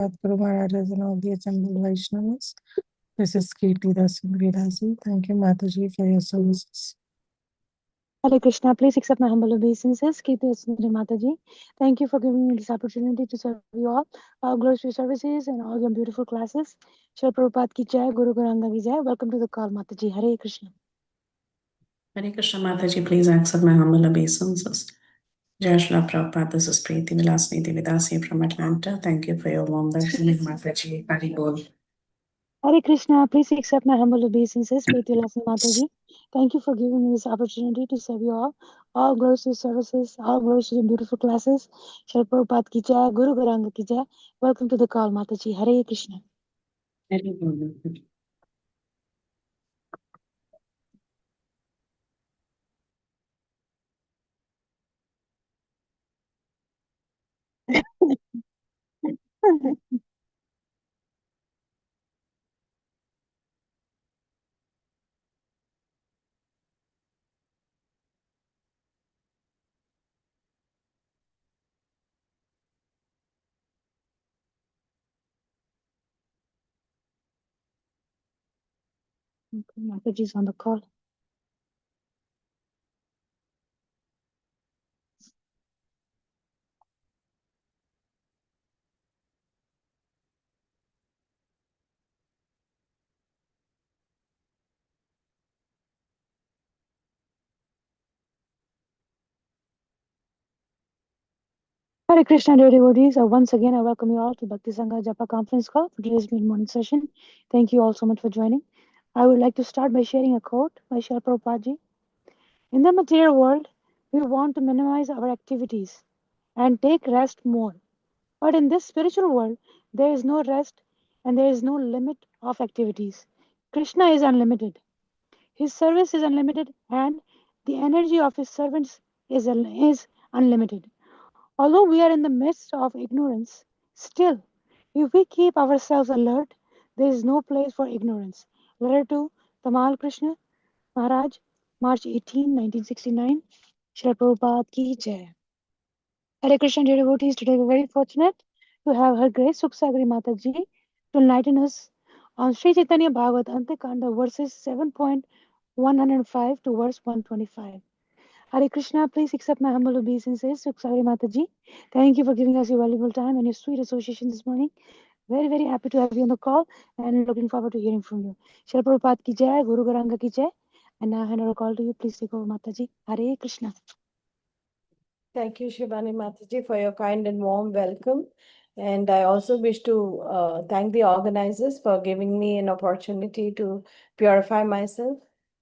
Guru Maharajas and all the assembled Vaishnavas. This is Kirti Dasi. Thank you, Mataji, for your services. Hare Krishna, please accept my humble obeisances. Kirti Sundari Mataji. Thank you for giving me this opportunity to serve you all. Glorious services and all your beautiful classes. Shri Prabhupada ki jai, Guru Garanga ki jai. Welcome to the call, Mataji. Hare Krishna. Hare Krishna, Mataji, please accept my humble obeisances. Jai Shri Prabhupada, this is Preeti Vilasni Devi Dasi from Atlanta. Thank you for your warm welcome, Mataji. Hari Bol. Hare Krishna, please accept my humble obeisances. Preeti Vilasni Mataji. Thank you for giving me this opportunity to serve you all. All glorious services, all glorious and beautiful classes. Shri Prabhupada ki jai, Guru Garanga ki jai. Welcome to the call, Mataji. Hare Krishna. Hari Bol. Okay, Mataji is on the call. Hare Krishna, dear devotees. Once again, I welcome you all to Bhakti Sangha Japa conference call for today's mid-morning session. Thank you all so much for joining. I would like to start by sharing a quote by Srila Prabhupada ji. In the material world, we want to minimize our activities and take rest more. But in this spiritual world, there is no rest and there is no limit of activities. Krishna is unlimited. His service is unlimited and the energy of his servants is unlimited. Although we are in the midst of ignorance, still, if we keep ourselves alert, there is no place for ignorance. Letter to Tamal Krishna Maharaj, March 18, 1969. Shri Prabhupada ki jai. Hare Krishna, dear devotees. Today we are very fortunate to have Her Grace Sukhsagari Mataji to enlighten us on Sri Caitanya Bhaagvata Antya verses 7.105 to verse 125. Hare Krishna, please accept my humble obeisances, Sukhsagari Mataji. Thank you for giving us your valuable time and your sweet association this morning. Very, very happy to have you on the call and looking forward to hearing from you. Shri Prabhupada ki jai, Guru Garanga ki jai. And now I hand over the call to you. Please take over, Mataji. Hare Krishna. Thank you, Shivani Mataji, for your kind and warm welcome. And I also wish to thank the organizers for giving me an opportunity to purify myself.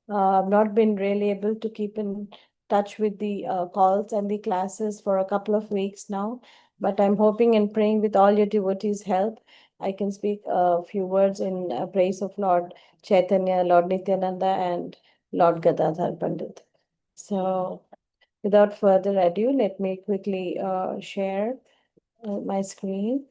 I've not been really able to keep in touch with the calls and the classes for a couple of weeks now, but I'm hoping and praying with all your devotees' help, I can speak a few words in praise of Lord Chaitanya, Lord Nityananda, and Lord Gadadhar Pandit. So, without further ado, let me quickly share my screen.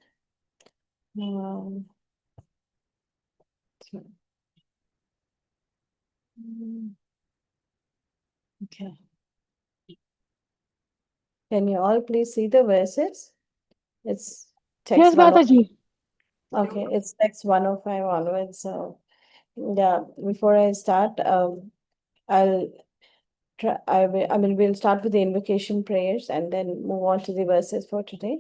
Okay. Can you all please see the verses? It's text Yes, Mataji. Okay, it's text 105 onwards. So, yeah, before I start, I'll try. We'll start with the invocation prayers and then move on to the verses for today.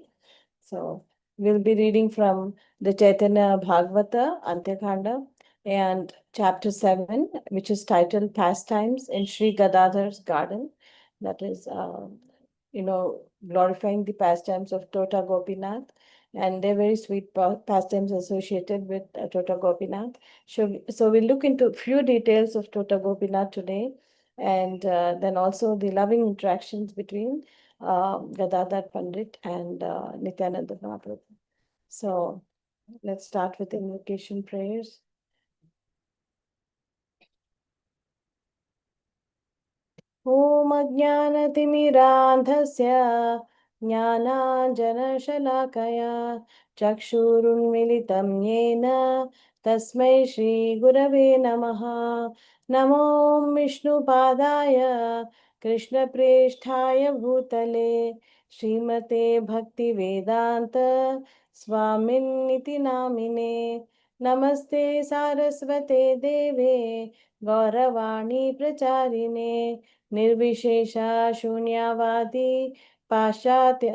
So, we'll be reading from the Caitanya Bhaagvata Antya khanda and chapter 7, which is titled Pastimes in Sri Gadadhar's Garden. That is, glorifying the pastimes of Tota Gopinath. And they're very sweet pastimes associated with Tota Gopinath. So we'll look into a few details of Tota Gopinath today, and then also the loving interactions between Gadadhar Pandit and Nityananda Mahaprabhu. So let's start with invocation prayers. ॐ अज्ञानतिमिरान्धस्य ज्ञानाञ्जनशलाकया चक्षुरुन्मिलितं येन तस्मै श्रीगुरवे नमः। नमो विष्णुपादाय कृष्णप्रेष्ठाय भूतले श्रीमते भक्तिवेदान्त स्वामिन्निति नामिने नमस्ते सारस्वते देवे गौरवाणी प्रचारिणे निर्विशेषा शून्यवादी पाश्चात्य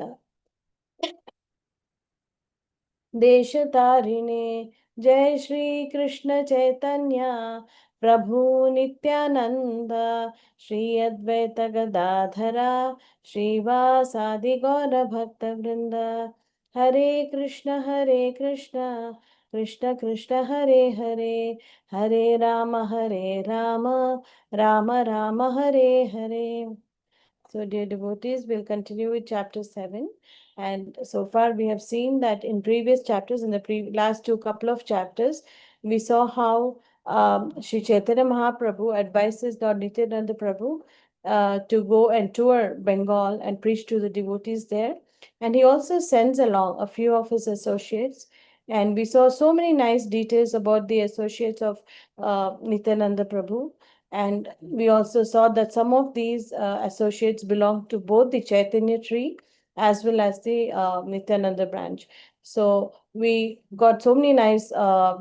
देशतारिणे जय श्री कृष्ण चैतन्य प्रभु नित्यानंद श्री अद्वैत गदाधरा श्रीवासादि गौर भक्त वृंद हरे Krishna Krishna Krishna Hare Hare Hare Ram Ram Ram Hare Hare. So, dear devotees, we'll continue with chapter 7. And so far, we have seen that in previous chapters, in the last couple of chapters, we saw how Sri Chaitanya Mahaprabhu advises Lord Nityananda Prabhu to go and tour Bengal and preach to the devotees there. And he also sends along a few of his associates. And we saw so many nice details about the associates of Nityananda Prabhu. And we also saw that some of these associates belong to both the Chaitanya tree as well as the Nityananda branch. So we got so many nice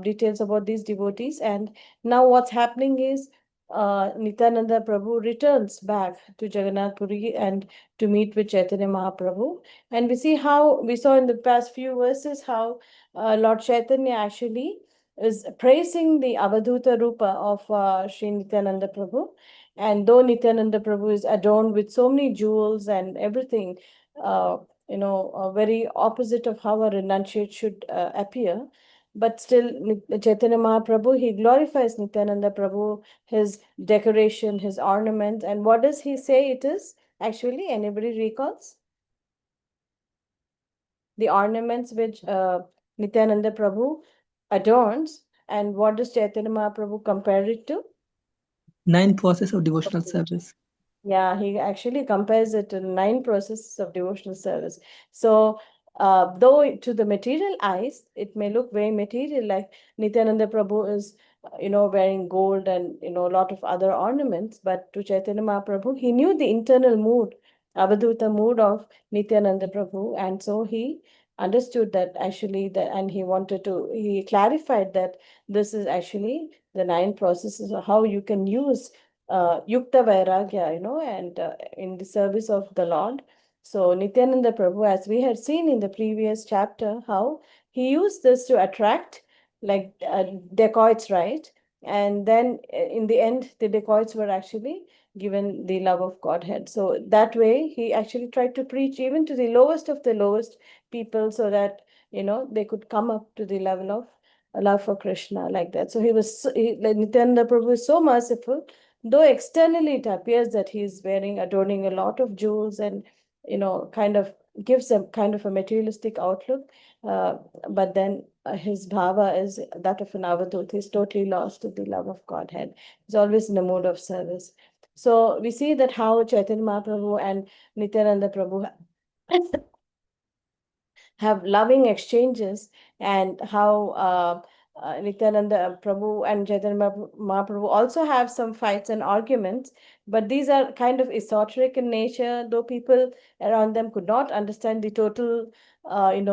details about these devotees. And now what's happening is Nityananda Prabhu returns back to Jagannath Puri and to meet with Chaitanya Mahaprabhu. And we see how we saw in the past few verses how Lord Chaitanya actually is praising the Avadhuta Rupa of Sri Nityananda Prabhu. And though Nityananda Prabhu is adorned with so many jewels and everything, very opposite of how a renunciate should appear, but still Chaitanya Mahaprabhu, he glorifies Nityananda Prabhu, his decoration, his ornament. And what does he say it is? Actually, anybody recalls? The ornaments which Nityananda Prabhu adorns, and what does Chaitanya Mahaprabhu compare it to? 9 process of devotional service. Yeah, he actually compares it to 9 processes of devotional service. So, though to the material eyes, it may look very material, like Nityananda Prabhu is, wearing gold and, a lot of other ornaments, but to Chaitanya Mahaprabhu, he knew the internal mood, Avadhuta mood of Nityananda Prabhu, and so he understood that actually that, and he clarified that this is actually the 9 processes of how you can use Yukta Vairagya, and in the service of the Lord. So Nityananda Prabhu, as we had seen in the previous chapter, how he used this to attract like dacoits, right? And then in the end, the dacoits were actually given the love of Godhead. So that way, he actually tried to preach even to the lowest of the lowest people so that, they could come up to the level of love for Krishna like that. So like Nityananda Prabhu is so merciful. Though externally it appears that he's adorning a lot of jewels and, kind of gives a kind of a materialistic outlook, but then his bhava is that of an avadut. He's totally lost to the love of Godhead. He's always in a mood of service. So we see that how Chaitanya Mahaprabhu and Nityananda Prabhu have loving exchanges, and how Nityananda Prabhu and Chaitanya Mahaprabhu also have some fights and arguments, but these are kind of esoteric in nature, though people around them could not understand the total,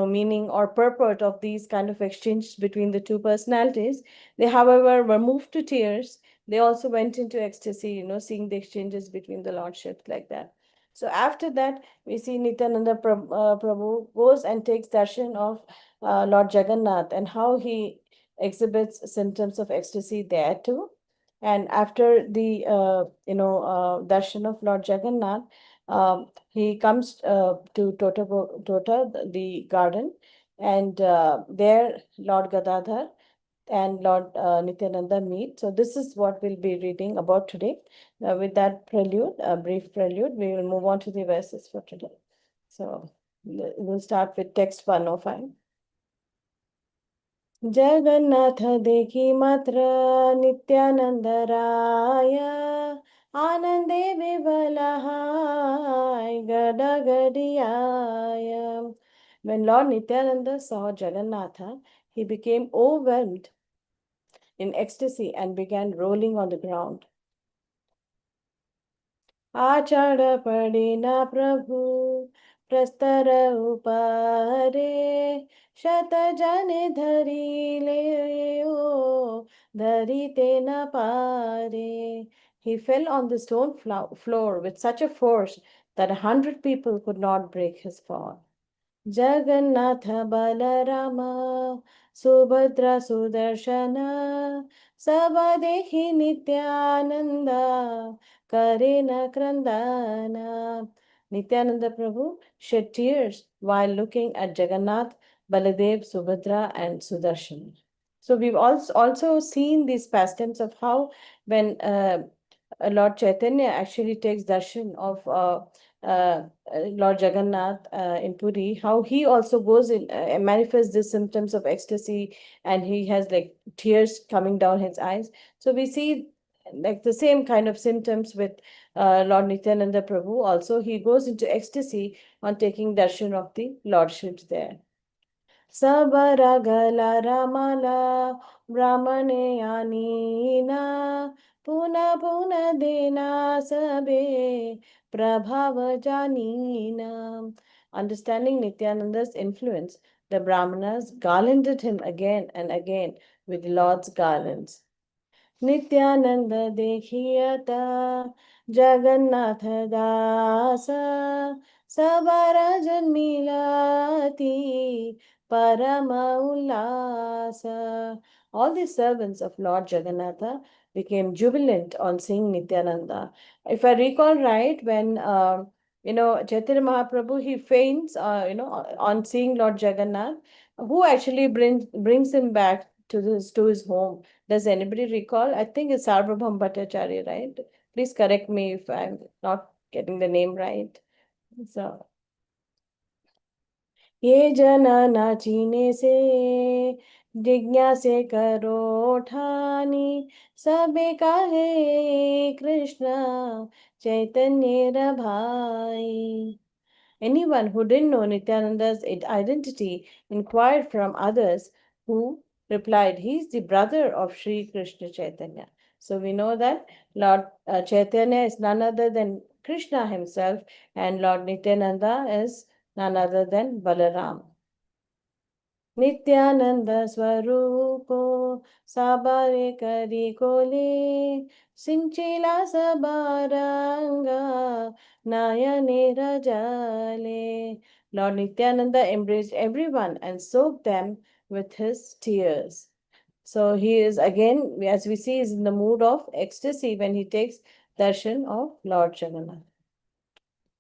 meaning or purport of these kind of exchanges between the two personalities. They, however, were moved to tears. They also went into ecstasy, seeing the exchanges between the lordships like that. So after that, we see Nityananda Prabhu goes and takes darshan of Lord Jagannath and how he exhibits symptoms of ecstasy there too. And after the darshan of Lord Jagannath, he comes to Tota, the garden, and there Lord Gadadhar and Lord Nityananda meet. So this is what we'll be reading about today. With that prelude, a brief prelude, we will move on to the verses for today. So we'll start with text 105. Jagannath देखी मात्र नित्यानंद राय आनंदे विवलहाय गडगडियाय. When Lord Nityananda saw Jagannatha, he became overwhelmed in ecstasy and began rolling on the ground. Achara padina Prabhu प्रस्तर उपरे शत जन धरी ले ओ धरी ते न पारे. He fell on the stone floor with such a force that 100 people could not break his fall. Jagannath Balram Subhadra Sudarshan सब देखि नित्यानंद करे न क्रंदन. Nityananda Prabhu shed tears while looking at Jagannath, Baladev, Subhadra, and Sudarshan. So we've also seen these pastimes of how when Lord Chaitanya actually takes darshan of Lord Jagannath in Puri, how he also goes in and manifests the symptoms of ecstasy, and he has like tears coming down his eyes. So we see like the same kind of symptoms with Lord Nityananda Prabhu. Also, he goes into ecstasy on taking darshan of the lordships there. सबरगला रमला ब्राह्मणे आनीना पुनः पुनः देना सबे प्रभाव जानीना. Understanding Nityananda's influence, the Brahmanas garlanded him again and again with Lord's garlands. Nityanand देखियता Jagannath दास सबर जन्मिलाती परम उल्लास. All the servants of Lord Jagannatha became jubilant on seeing Nityananda. If I recall right, when Chaitanya Mahaprabhu, he faints on seeing Lord Jagannath, who actually brings him back to his home. Does anybody recall? I think it's Sarvabhaum Bhattacharya, right? Please correct me if I'm not getting the name right. So, ये जना नाचीने से जिज्ञासे करो ठानी सबे काहे कृष्ण चैतन्य भाई. Anyone who didn't know Nityananda's identity inquired from others, who replied, he is the brother of Sri Krishna Chaitanya. So we know that Lord Chaitanya is none other than Krishna himself, and Lord Nityananda is none other than Balaram. Nityanand स्वरूपो साबारे करी कोले सिंचिला सबारंगा नयने रजले. Lord Nityananda embraced everyone and soaked them with his tears. So he is again, as we see, is in the mood of ecstasy when he takes darshan of Lord Jagannath.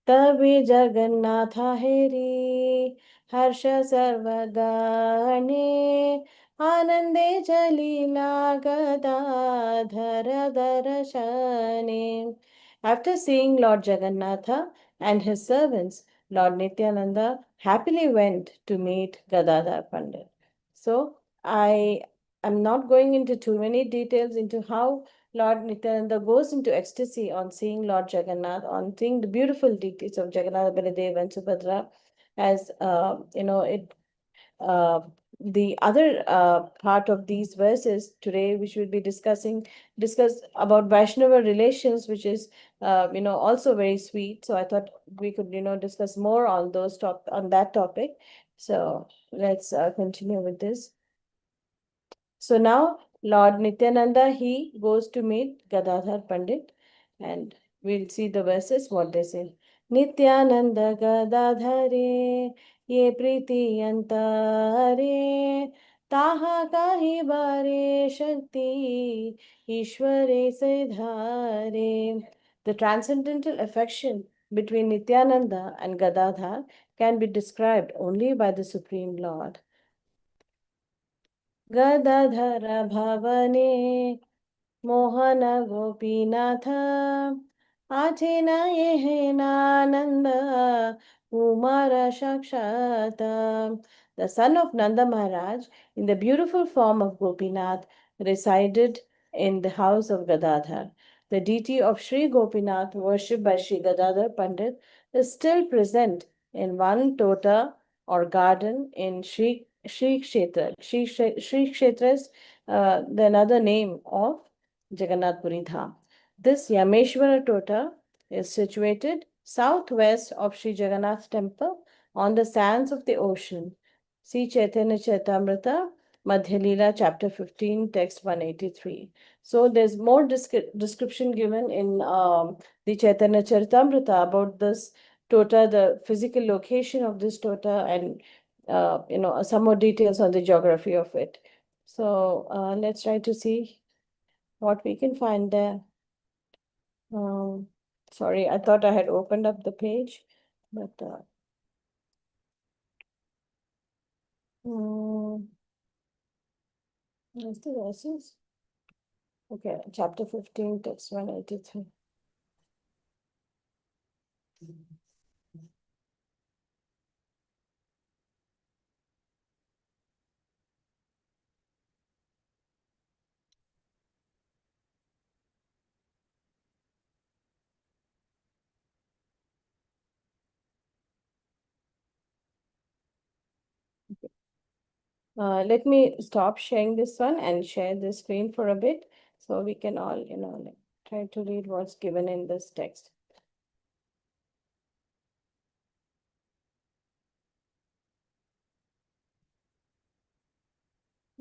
तभी जगन्नाथ हेरी हर्ष सर्वगाने आनंदे चलीला गदाधर दर्शने. After seeing Lord Jagannatha and his servants, Lord Nityananda happily went to meet Gadadhar Pandit. So I am not going into too many details into how Lord Nityananda goes into ecstasy on seeing Lord Jagannath, on seeing the beautiful deities of Jagannath, Baladev, and Subhadra. As the other part of these verses today, which we'll be discuss about Vaishnava relations, which is also very sweet. So I thought we could discuss more on on that topic. So let's continue with this. So now Lord Nityananda, he goes to meet Gadadhar Pandit, and we'll see the verses, what they say. Nityananda Gadadhare ye priti antare taha kahi bare shakti ishware se. The transcendental affection between Nityananda and Gadadhar can be described only by the Supreme Lord. Gadadhar भवने मोहन गोपीनाथ आचे न ये नानंद कुमार साक्षात. The son of Nanda Maharaj, in the beautiful form of Gopinath, resided in the house of Gadadhar. The deity of Sri Gopinath, worshipped by Sri Gadadhar Pandit, is still present in one tota or garden in Sri Kshetra. Sri Kshetra is the another name of Jagannath Puri Dham. This Yameshwara Tota is situated southwest of Sri Jagannath Temple on the sands of the ocean. See Chaitanya Charitamrita, Madhya Leela, chapter 15, text 183. So there's more description given in the Chaitanya Charitamrita about this tota, the physical location of this tota, and some more details on the geography of it. So let's try to see what we can find there. Sorry, I thought I had opened up the page, but where's the verses? Okay, chapter 15, text 183. Let me stop sharing this one and share the screen for a bit so we can all, try to read what's given in this text.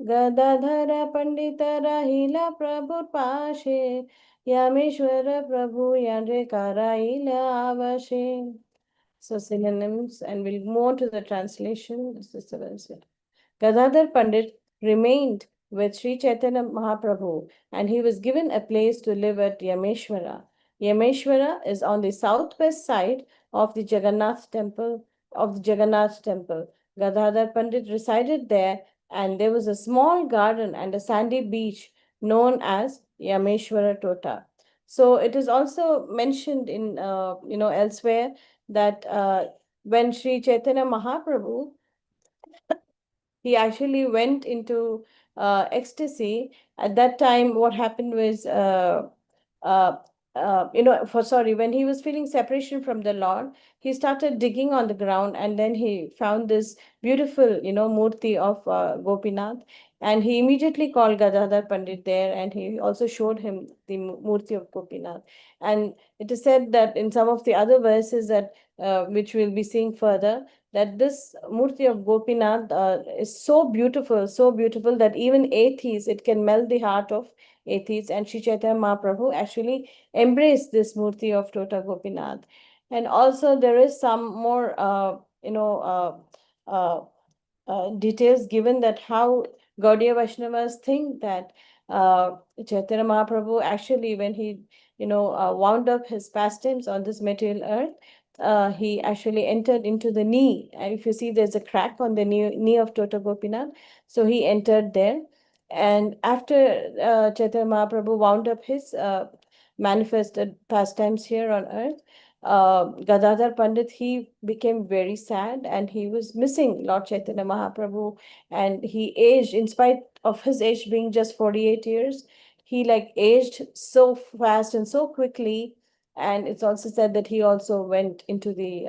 Gadadhar पंडित रहिला प्रभु पाशे यामेश्वर प्रभु यांरे कराइला आवशे. So synonyms, and we'll move on to the translation. This is the verse. Gadadhar Pandit remained with Sri Chaitanya Mahaprabhu, and he was given a place to live at Yameshwara. Yameshwara is on the southwest side of the Jagannath temple. Gadadhar Pandit resided there, and there was a small garden and a sandy beach known as Yameshwara Tota. So it is also mentioned in elsewhere that when Sri Chaitanya Mahaprabhu, he actually went into ecstasy. At that time, what happened was, when he was feeling separation from the Lord, he started digging on the ground, and then he found this beautiful, murti of Gopinath, and he immediately called Gadadhar Pandit there, and he also showed him the murti of Gopinath. And it is said that in some of the other verses that which we'll be seeing further, that this murti of Gopinath is so beautiful that even atheists, it can melt the heart of atheists. And Sri Chaitanya Mahaprabhu actually embraced this murti of Tota Gopinath. And also there is some more, details given that how Gaudiya Vaishnavas think that Chaitanya Mahaprabhu actually, when he, wound up his pastimes on this material earth, he actually entered into the knee. And if you see, there's a crack on the knee of Tota Gopinath. So he entered there. And after Chaitanya Mahaprabhu wound up his manifested pastimes here on earth, Gadadhar Pandit, he became very sad, and he was missing Lord Chaitanya Mahaprabhu. And he aged, in spite of his age being just 48 years, he aged so fast and so quickly. And it's also said that he also went into the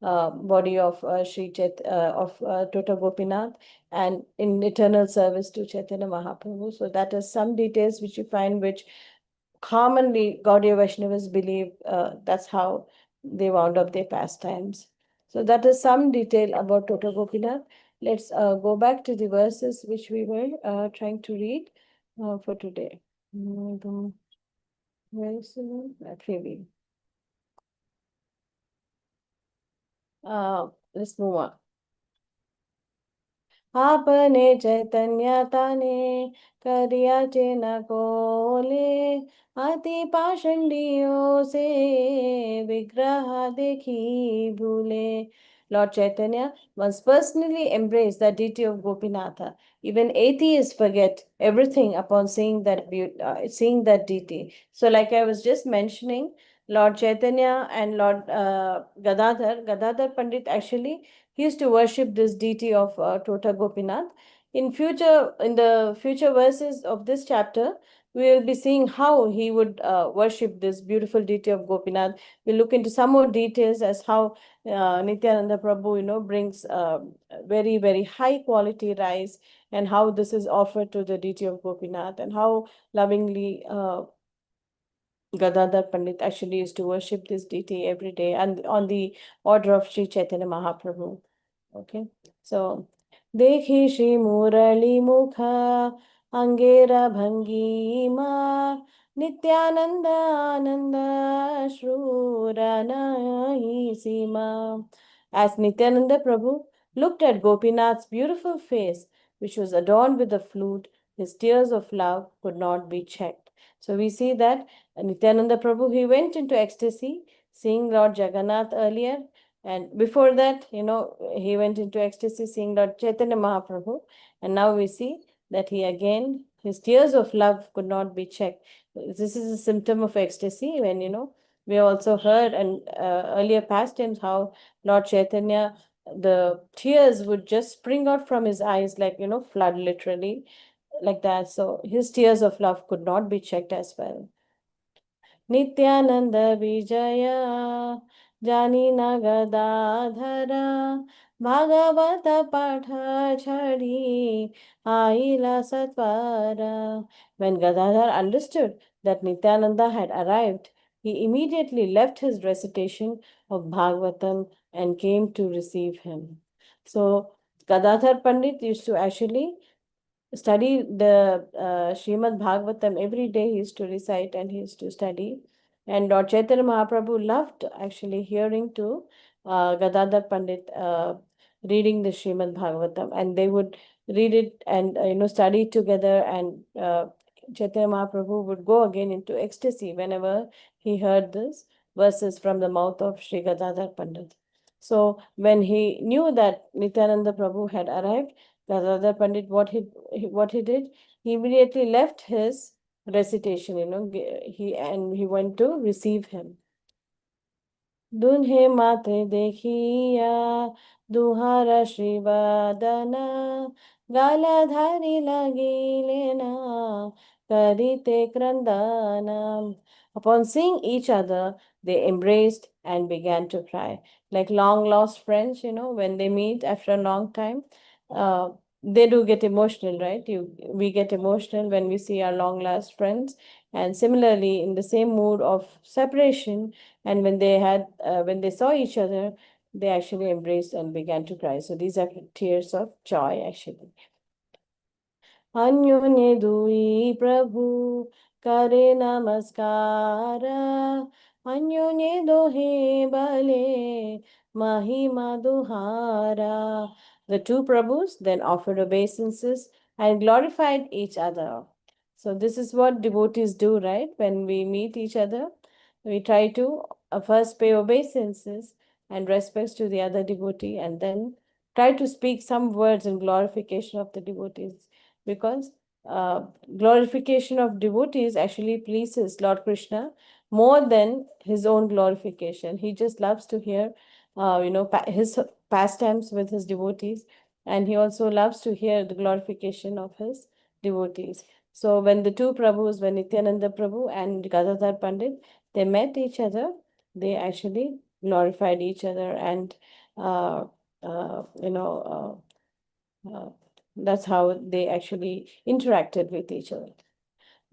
body of Tota Gopinath, and in eternal service to Chaitanya Mahaprabhu. So that is some details which you find, which commonly Gaudiya Vaishnavas believe that's how they wound up their pastimes. So that is some detail about Tota Gopinath. Let's go back to the verses which we were trying to read for today. Where is the one? Maybe. Let's move on. आपने चैतन्य ताने करिया chain कोले अति पाषंडियों से विग्रह देखी भूले. Lord Chaitanya once personally embraced the deity of Gopinatha. Even atheists forget everything upon seeing that deity. So, like I was just mentioning, Lord Chaitanya and Lord Gadadhar Pandit actually, he used to worship this deity of Tota Gopinath. In the future verses of this chapter, we will be seeing how he would worship this beautiful deity of Gopinath. We'll look into some more details as how Nityananda Prabhu, brings very, very high quality rice, and how this is offered to the deity of Gopinath, and how lovingly Gadadhar Pandit actually used to worship this deity every day and on the order of Sri Chaitanya Mahaprabhu. Okay, so Dekhi Shri Murali Mukha Angera Bhangima Nityananda Ananda Shrurana Sima. As Nityananda Prabhu looked at Gopinath's beautiful face, which was adorned with a flute, his tears of love could not be checked. So we see that Nityananda Prabhu, he went into ecstasy, seeing Lord Jagannath earlier, and before that, he went into ecstasy seeing Lord Chaitanya Mahaprabhu. And now we see that his tears of love could not be checked. This is a symptom of ecstasy when, we also heard and earlier past times how Lord Chaitanya, the tears would just spring out from his eyes like, flood literally like that. So his tears of love could not be checked as well. Nityananda Vijaya Janina Gadadhara Bhagavata Patha Chadi Aila Satvara. When Gadadhar understood that Nityananda had arrived, he immediately left his recitation of Bhagavatam and came to receive him. So Gadadhar Pandit used to actually study the Srimad Bhagavatam every day. He used to recite and he used to study. And Lord Chaitanya Mahaprabhu loved actually hearing to Gadadhar Pandit reading the Srimad Bhagavatam, and they would read it and study together. And Chaitanya Mahaprabhu would go again into ecstasy whenever he heard this verses from the mouth of Sri Gadadhar Pandit. So when he knew that Nityananda Prabhu had arrived, Gadadhar Pandit, what he did, he immediately left his recitation, he went to receive him. Dunhe mate dekhiya duhara Shrivadana galadhari lagilena karite krandana. Upon seeing each other, they embraced and began to cry. Like long lost friends, when they meet after a long time, uh, they do get emotional, right? We get emotional when we see our long lost friends. And similarly, in the same mood of separation, and when they saw each other, they actually embraced and began to cry. So these are tears of joy actually. अन्योन्ये दुई प्रभु करे नमस्कार अन्योन्ये दोहे bale mahima duhara. The two Prabhus then offered obeisances and glorified each other. So this is what devotees do, right? When we meet each other, we try to first pay obeisances and respects to the other devotee, and then try to speak some words in glorification of the devotees, because glorification of devotees actually pleases Lord Krishna more than his own glorification. He just loves to hear, his pastimes with his devotees, and he also loves to hear the glorification of his devotees. So when the two Prabhus, when Nityananda Prabhu and Gadadhar Pandit, they met each other, they actually glorified each other, and uh, uh, you know. That's how they actually interacted with each other.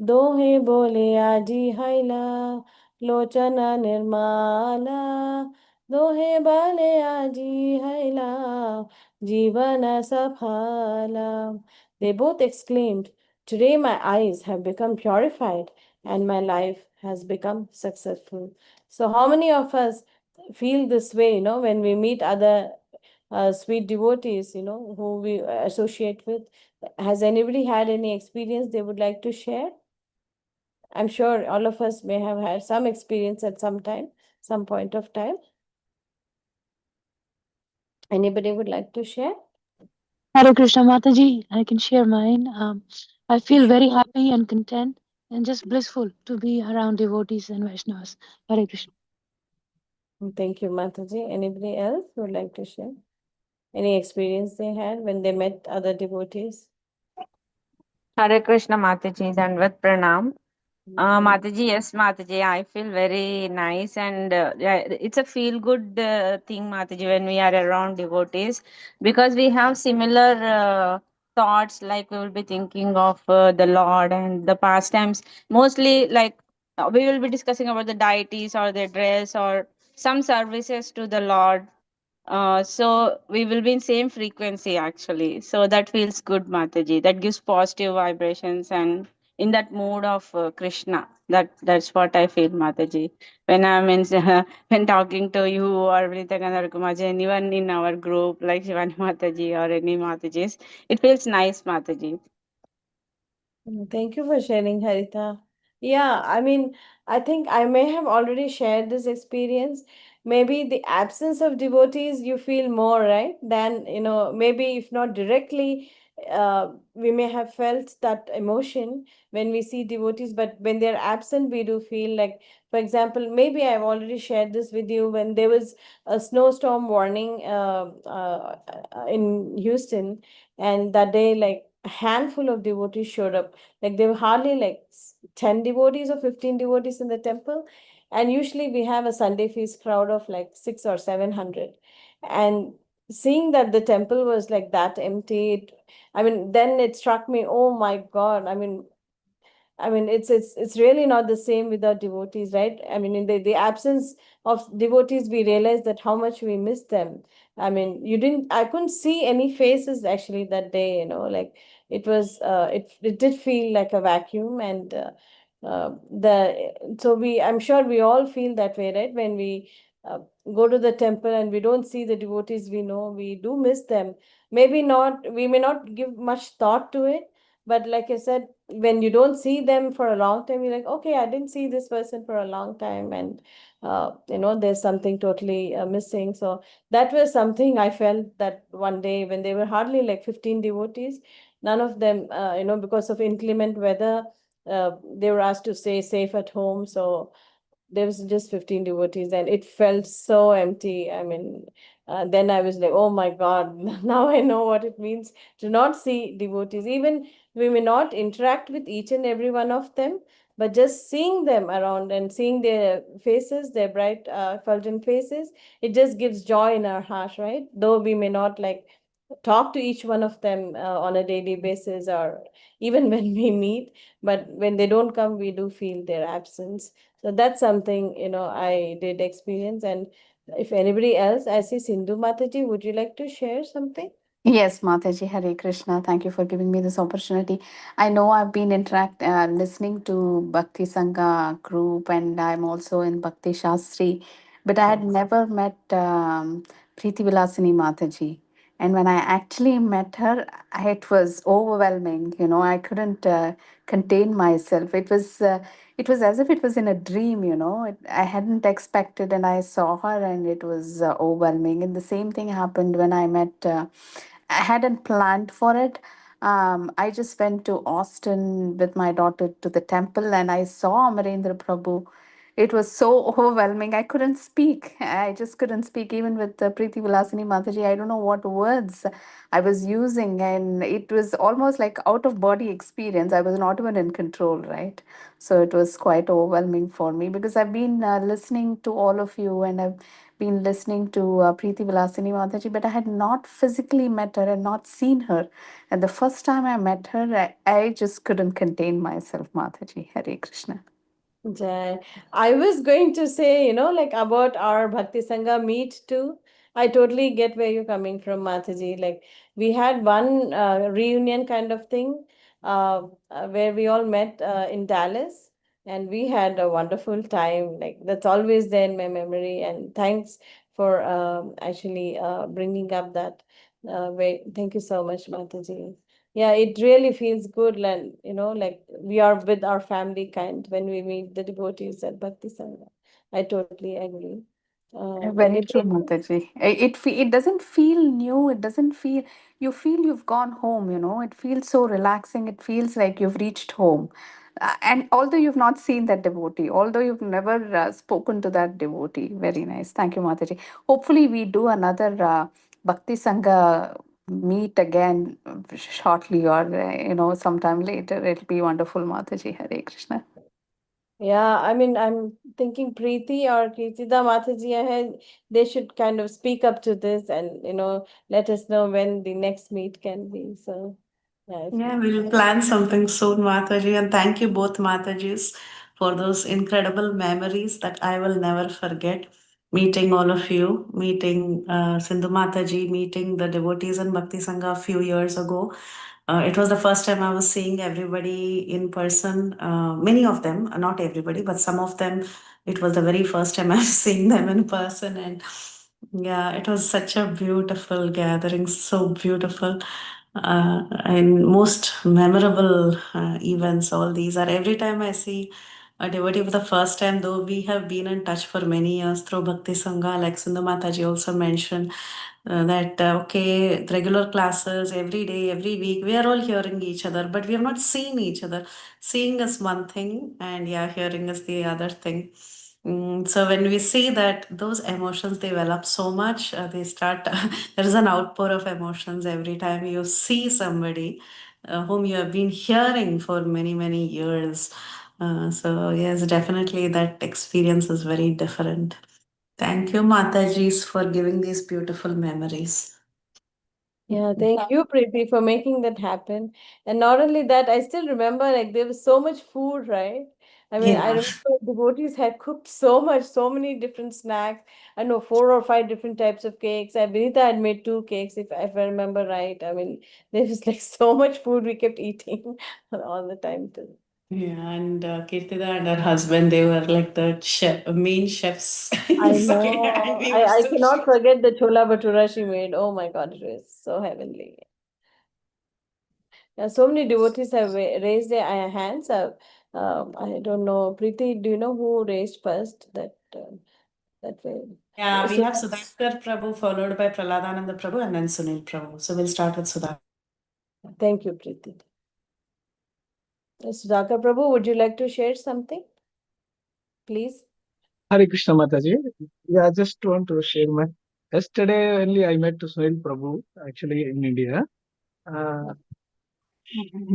Dohe bole aji haila, lochana nirmala. Dohe bale aji haila, jivana saphala. They both exclaimed, "Today my eyes have become purified and my life has become successful." So how many of us feel this way, when we meet other sweet devotees, who we associate with? Has anybody had any experience they would like to share? I'm sure all of us may have had some experience at some time, some point of time. Anybody would like to share? Hare Krishna Mataji, I can share mine. I feel very happy and content and just blissful to be around devotees and Vaishnavas. Hare Krishna. Thank you, Mataji. Anybody else would like to share any experience they had when they met other devotees? Hare Krishna Mataji, Dandvat Pranam. Mataji, yes, Mataji, I feel very nice, and yeah, it's a feel good thing, Mataji, when we are around devotees, because we have similar thoughts, like we will be thinking of the Lord and the pastimes, mostly like we will be discussing about the deities or their dress or some services to the Lord. So we will be in same frequency actually. So that feels good, Mataji. That gives positive vibrations and in that mood of Krishna. That's what I feel, Mataji. When I'm in when talking to you or Vritakanda Kumaji, anyone in our group like Shivani Mataji or any Matajis, it feels nice, Mataji. Thank you for sharing, Harita. Yeah, I mean, I think I may have already shared this experience. Maybe the absence of devotees, you feel more, right? Than, maybe if not directly, we may have felt that emotion when we see devotees, but when they're absent, we do feel like, for example, maybe I've already shared this with you when there was a snowstorm warning in Houston, and that day, like, a handful of devotees showed up. Like there were hardly like 10 devotees or 15 devotees in the temple. And usually we have a Sunday feast crowd of like 600 or 700. And seeing that the temple was like that empty, I mean, then it struck me, oh my God. I mean, it's really not the same without devotees, right? I mean, in the absence of devotees, we realize that how much we miss them. I mean, I couldn't see any faces actually that day, like it was, it did feel like a vacuum. And I'm sure we all feel that way, right? When we uh, go to the temple and we don't see the devotees, we know we do miss them. Maybe not, we may not give much thought to it, but like I said, when you don't see them for a long time, you're like, okay, I didn't see this person for a long time, and there's something totally missing. So that was something I felt that one day when there were hardly like 15 devotees, none of them, because of inclement weather, they were asked to stay safe at home. So there was just 15 devotees and it felt so empty. I mean, then I was like, oh my God, now I know what it means to not see devotees. Even we may not interact with each and every one of them, but just seeing them around and seeing their faces, their bright, fulgent faces, it just gives joy in our heart, right? Though we may not like talk to each one of them on a daily basis or even when we meet, but when they don't come, we do feel their absence. So that's something, I did experience. And if anybody else, I see Sindhu Mataji, would you like to share something? Yes, Mataji, Hare Krishna. Thank you for giving me this opportunity. I know I've been listening to Bhakti Sangha group, and I'm also in Bhakti Shastri, but I had never met Preeti Vilasini Mataji. And when I actually met her, it was overwhelming. You know, I couldn't contain myself. It was as if it was in a dream. You know, I hadn't expected, and I saw her, and it was overwhelming. And the same thing happened when I met. I hadn't planned for it. I just went to Austin with my daughter to the temple, and I saw Amarendra Prabhu. It was so overwhelming. I couldn't speak. I just couldn't speak. Even with Preeti Vilasini Mataji, I don't know what words I was using, and it was almost like out of body experience. I was not even in control, right? So it was quite overwhelming for me because I've been listening to all of you, and I've been listening to Preeti Vilasini Mataji, but I had not physically met her and not seen her. And the first time I met her, I just couldn't contain myself, Mataji. Hare Krishna. Jai. I was going to say, like about our Bhakti Sangha meet too. I totally get where you're coming from, Mataji. Like we had one reunion kind of thing where we all met in Dallas, and we had a wonderful time. Like that's always there in my memory. And thanks for actually bringing up that. Thank you so much, Mataji. Yeah, it really feels good, and like we are with our family kind when we meet the devotees at Bhakti Sangha. I totally agree. Very Anybody true, else? Mataji. It doesn't feel new. It doesn't feel, you feel you've gone home, you know. It feels so relaxing. It feels like you've reached home. And although you've not seen that devotee, although you've never spoken to that devotee, very nice. Thank you, Mataji. Hopefully, we do another Bhakti Sangha meet again shortly, or sometime later. It'll be wonderful, Mataji. Hare Krishna. Yeah, I mean, I'm thinking Preeti or Kirtida Mataji ahead, they should kind of speak up to this and, let us know when the next meet can be. So, yeah, Yeah, we'll plan something soon, Mataji. And thank you both, Matajis, for those incredible memories that I will never forget. Meeting all of you, meeting Sindhu Mataji, meeting the devotees in Bhakti Sangha a few years ago. It was the first time I was seeing everybody in person. Many of them, not everybody, but some of them. It was the very first time I was seeing them in person, and yeah, it was such a beautiful gathering, so beautiful. And most memorable events, all these are every time I see a devotee for the first time, though we have been in touch for many years through Bhakti Sangha, like Sindhu Mataji also mentioned, that okay, regular classes every day, every week, we are all hearing each other, but we have not seen each other. Seeing is one thing, and yeah, hearing is the other thing. So when we see that, those emotions develop so much, they start. There is an outpour of emotions every time you see somebody whom you have been hearing for many many years. So yes, definitely that experience is very different. Thank you, Matajis, for giving these beautiful memories. Yeah, thank you, Preeti, for making that happen. And not only that, I still remember like there was so much food, right? I mean, I Yeah. remember devotees had cooked so much, so many different snacks. I know 4 or 5 different types of cakes. I Vinita had made 2 cakes, if I remember right. I mean, there was like so much food we kept eating all the time too. Yeah, and Kirtida and her husband, they were like the main chefs I inside, and know. we were I so cannot forget the chola bhatura she made. Oh my God, it was so heavenly. Yeah, so many devotees have raised their hands. I don't know, Preeti, do you know who raised first that way? Yeah, we So have Sudhakar Prabhu followed by Praladananda Prabhu and then Sunil Prabhu. So we'll start with Sudhakar. thank you, Preeti. Sudhakar Prabhu, would you like to share something, please? Hare Krishna Mataji. Yeah, I just want to share my. Yesterday only I met Sunil Prabhu actually in India.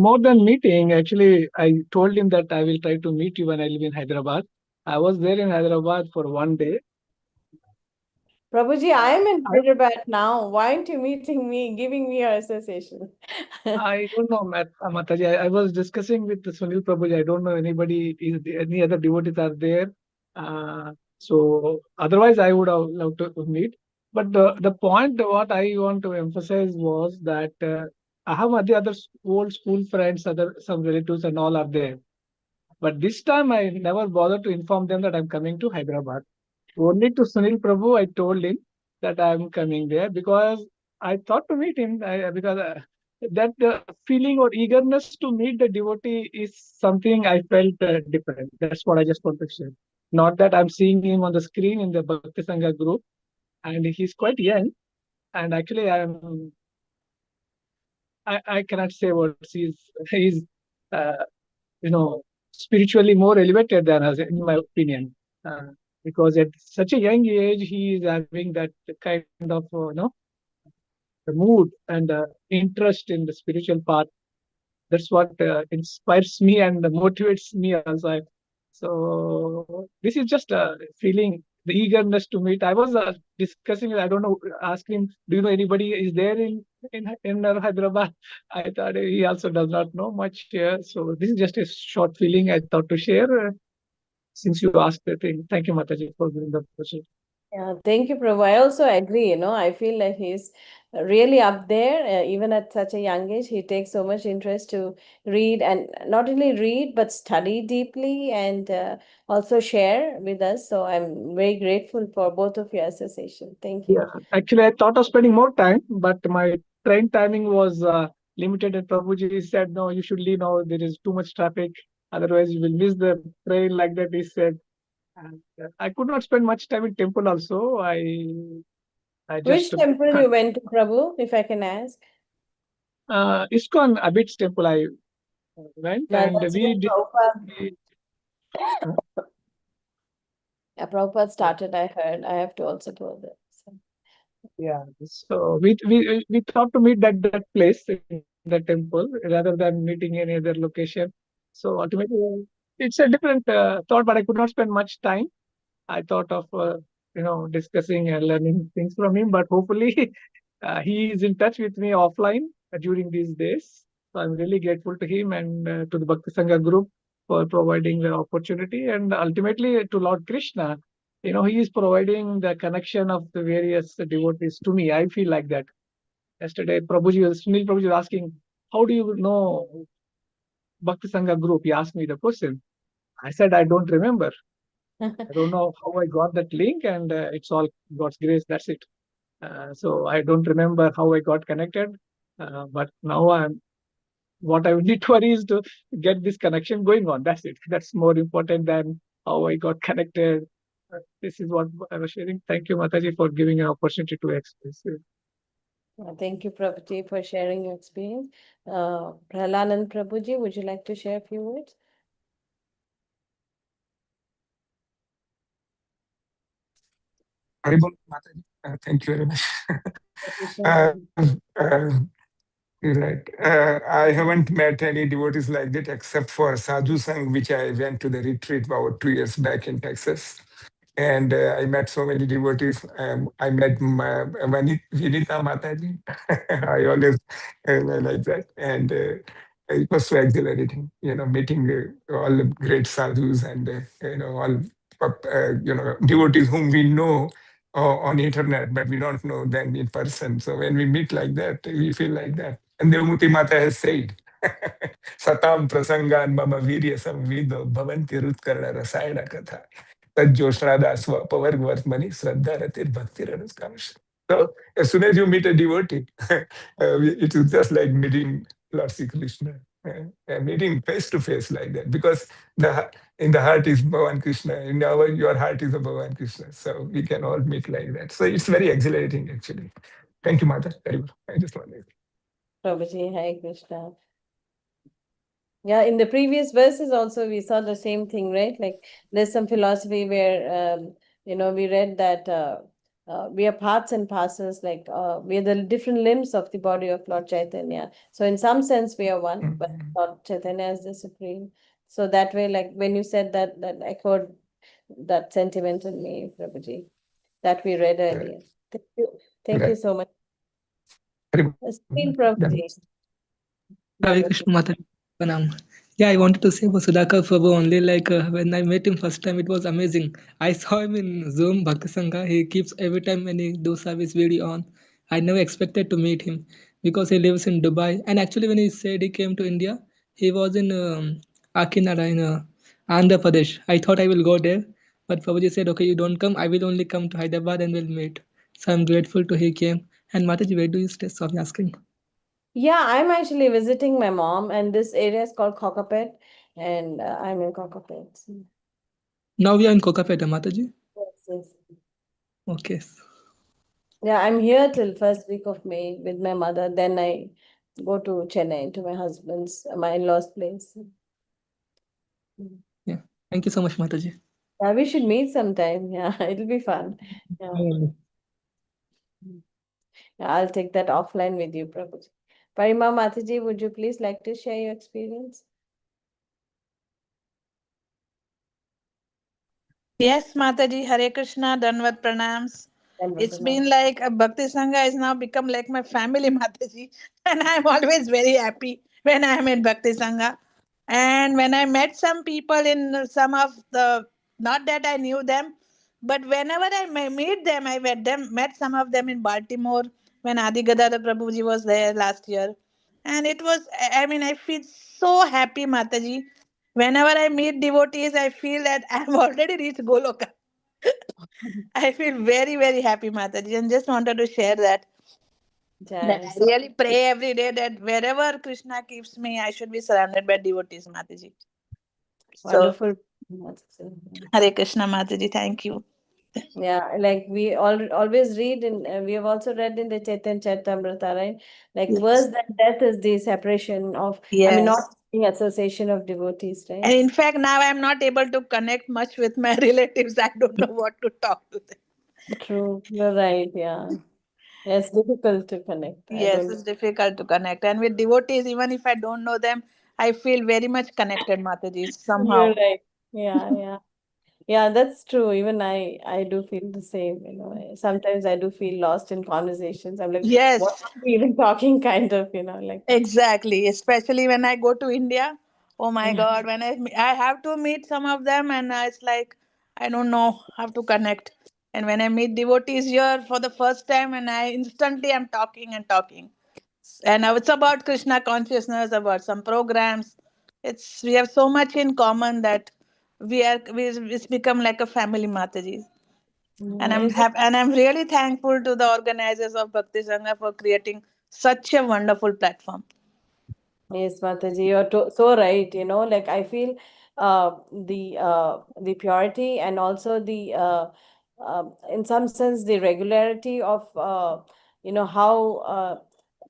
More than meeting, actually, I told him that I will try to meet you when I live in Hyderabad. I was there in Hyderabad for one day. Prabhuji, I am in I, Hyderabad now. Why aren't you meeting me, giving me your association? I don't know, Mataji. I was discussing with Sunil Prabhuji. I don't know anybody, any other devotees are there. So otherwise, I would have loved to meet. But the point what I want to emphasize was that I have other old school friends, some relatives, and all are there. But this time, I never bothered to inform them that I'm coming to Hyderabad. Only to Sunil Prabhu, I told him that I'm coming there because I thought to meet him. Because that feeling or eagerness to meet the devotee is something I felt different. That's what I just want to share. Not that I'm seeing him on the screen in the Bhakti Sangha group, and he's quite young. And actually, I cannot say what he's uh, spiritually more elevated than us, in my opinion. Because at such a young age, he is having that kind of, the mood and interest in the spiritual path. That's what inspires me and motivates me also. So this is just a feeling, the eagerness to meet. I was discussing, I don't know, asking him, do you know anybody is there in Hyderabad? I thought he also does not know much here. So this is just a short feeling I thought to share since you asked the thing. Thank you, Mataji, for giving the question. Yeah, thank you, Prabhu. I also agree. I feel like he's really up there, even at such a young age. He takes so much interest to read and not only read, but study deeply and also share with us. So I'm very grateful for both of your association. Thank you. Yeah, actually, I thought of spending more time, but my train timing was limited. And Prabhuji said, no, you should leave now. There is too much traffic. Otherwise, you will miss the train, like that, he said. And I could not spend much time in temple also. I Which just temple you went to, Prabhu, if I can ask? ISKCON Abid's temple I went, Yeah, and that's where we did. Prabhupada, Uh, yeah, Prabhupada started, I heard. I have to also go there. So. yeah, so we thought to meet that place in the temple rather than meeting any other location. So ultimately, it's a different thought, but I could not spend much time. I thought of discussing and learning things from him, but hopefully he is in touch with me offline during these days. So I'm really grateful to him and to the Bhakti Sangha group for providing the opportunity, and ultimately to Lord Krishna. He is providing the connection of the various devotees to me. I feel like that. Yesterday, Sunil Prabhuji was asking, how do you know Bhakti Sangha group? He asked me the question. I said, I don't remember. I don't know how I got that link, and it's all God's grace. That's it. So I don't remember how I got connected, but now what I need to worry is to get this connection going on. That's it. That's more important than how I got connected. This is what I was sharing. Thank you, Mataji, for giving an opportunity to express it. Thank you, Prabhuji, for sharing your experience. Prahalanand Prabhuji, would you like to share a few words? Haribol, Mataji. Thank you very much. Uh, uh, right. I haven't met any devotees like that except for Sadhu Sangh, which I went to the retreat about 2 years back in Texas. And I met so many devotees. I met Vinita Mataji. I always like that. And it was so exhilarating, meeting all the great sadhus and, all, devotees whom we know on internet, but we don't know them in person. So when we meet like that, we feel like that. And Devamuti Mata has said, Satam prasangan mama virya samvido bhavanti rutkarna rasayana katha. Tajjoshnadasva pavargvartmani Shraddha Ratir Bhakti Ranuskamish. So as soon as you meet a devotee, it is just like meeting Lord Sri Krishna, meeting face to face like that. Because in the heart is Bhavan Krishna, your heart is a Bhavan Krishna. So we can all meet like that. So it's very exhilarating actually. Thank you, Mata. Very well. I just wanted. Prabhuji, Hare Krishna. Yeah, in the previous verses also we saw the same thing, right? Like there's some philosophy where we read that we are parts and parcels, like we are the different limbs of the body of Lord Chaitanya. So in some sense we are one, but Lord Chaitanya is the supreme. So that way, like when you said that, that echoed that sentiment in me, Prabhuji, that we read earlier. Thank you. Thank you so much. Prabhuji. Hare Krishna Mataji. Pranam. Yeah, I wanted to say about Sudhakar Prabhu only. Like when I met him first time, it was amazing. I saw him in Zoom Bhakti Sangha. He keeps every time when he do service video on. I never expected to meet him because he lives in Dubai. And actually, when he said he came to India, he was in Akinada in Andhra Pradesh. I thought I will go there, but Prabhuji said, "Okay, you don't come. I will only come to Hyderabad and we'll meet." So I'm grateful to he came. And Mataji, where do you stay? Sorry asking. Yeah, I'm actually visiting my mom, and this area is called Kokapet, and I'm in Kokapet. Now we are in Kokapeta, Mataji. Yes. Okay. Yeah, I'm here till first week of May with my mother. Then I go to Chennai to my in-laws' place. Yeah. Thank you so much, Mataji. Yeah, we should meet sometime. Yeah, it'll be fun. Yeah. Yeah, I'll take that offline with you, Prabhuji. Parima Mataji, would you please like to share your experience? Yes, Mataji, Hare Krishna, Danvat Pranams. It's been like Bhakti Sangha has now become like my family, Mataji. And I'm always very happy when I'm in Bhakti Sangha. And when I met some people in some of the, not that I knew them, but whenever I meet them, I met some of them in Baltimore when Adi Gadadhar Prabhuji was there last year. And it was, I mean, I feel so happy, Mataji. Whenever I meet devotees, I feel that I've already reached Goloka. I feel very, very happy, Mataji, and just wanted to share that. That I really pray every day that wherever Krishna keeps me, I should be surrounded by devotees, Mataji. Wonderful. Hare Krishna, Mataji, thank you. Yeah, like we always read we have also read in the Chaitanya Charitamrita, right? Like worse than death is the separation of, I mean, not the association of devotees, right? And in fact, now I'm not able to connect much with my relatives. I don't know what to talk to them. True, you're right. Yeah, it's difficult to connect. Yes, it's difficult to connect. And with devotees, even if I don't know them, I feel very much connected, Mataji, somehow. You're right. Yeah. Yeah, that's true. Even I do feel the same, Sometimes I do feel lost in conversations. I'm like, what Yes, are we even talking, kind of, like. exactly. Especially when I go to India, Oh my God, when I have to meet some of them, and it's like I don't know how to connect. And when I meet devotees here for the first time, and I instantly am talking and talking, and now it's about Krishna consciousness, about some programs. We have so much in common that it's become like a family, Mataji. And I'm really thankful to the organizers of Bhakti Sangha for creating such a wonderful platform. Yes, Mataji, you're so right. Like I feel the purity and also the in some sense the regularity of how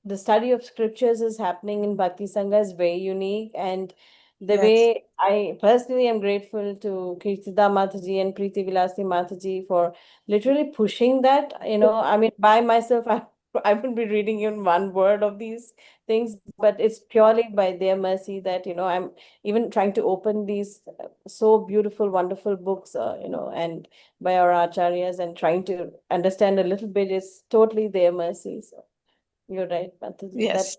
the study of scriptures is happening in Bhakti Sangha is very unique, and the Yes. way I personally am grateful to Kirtida Mataji and Preeti Vilasi Mataji for literally pushing that. I mean, by myself, I wouldn't be reading even one word of these things, but it's purely by their mercy that I'm even trying to open these so beautiful, wonderful books, and by our acharyas, and trying to understand a little bit is totally their mercy. So you're right, Mataji.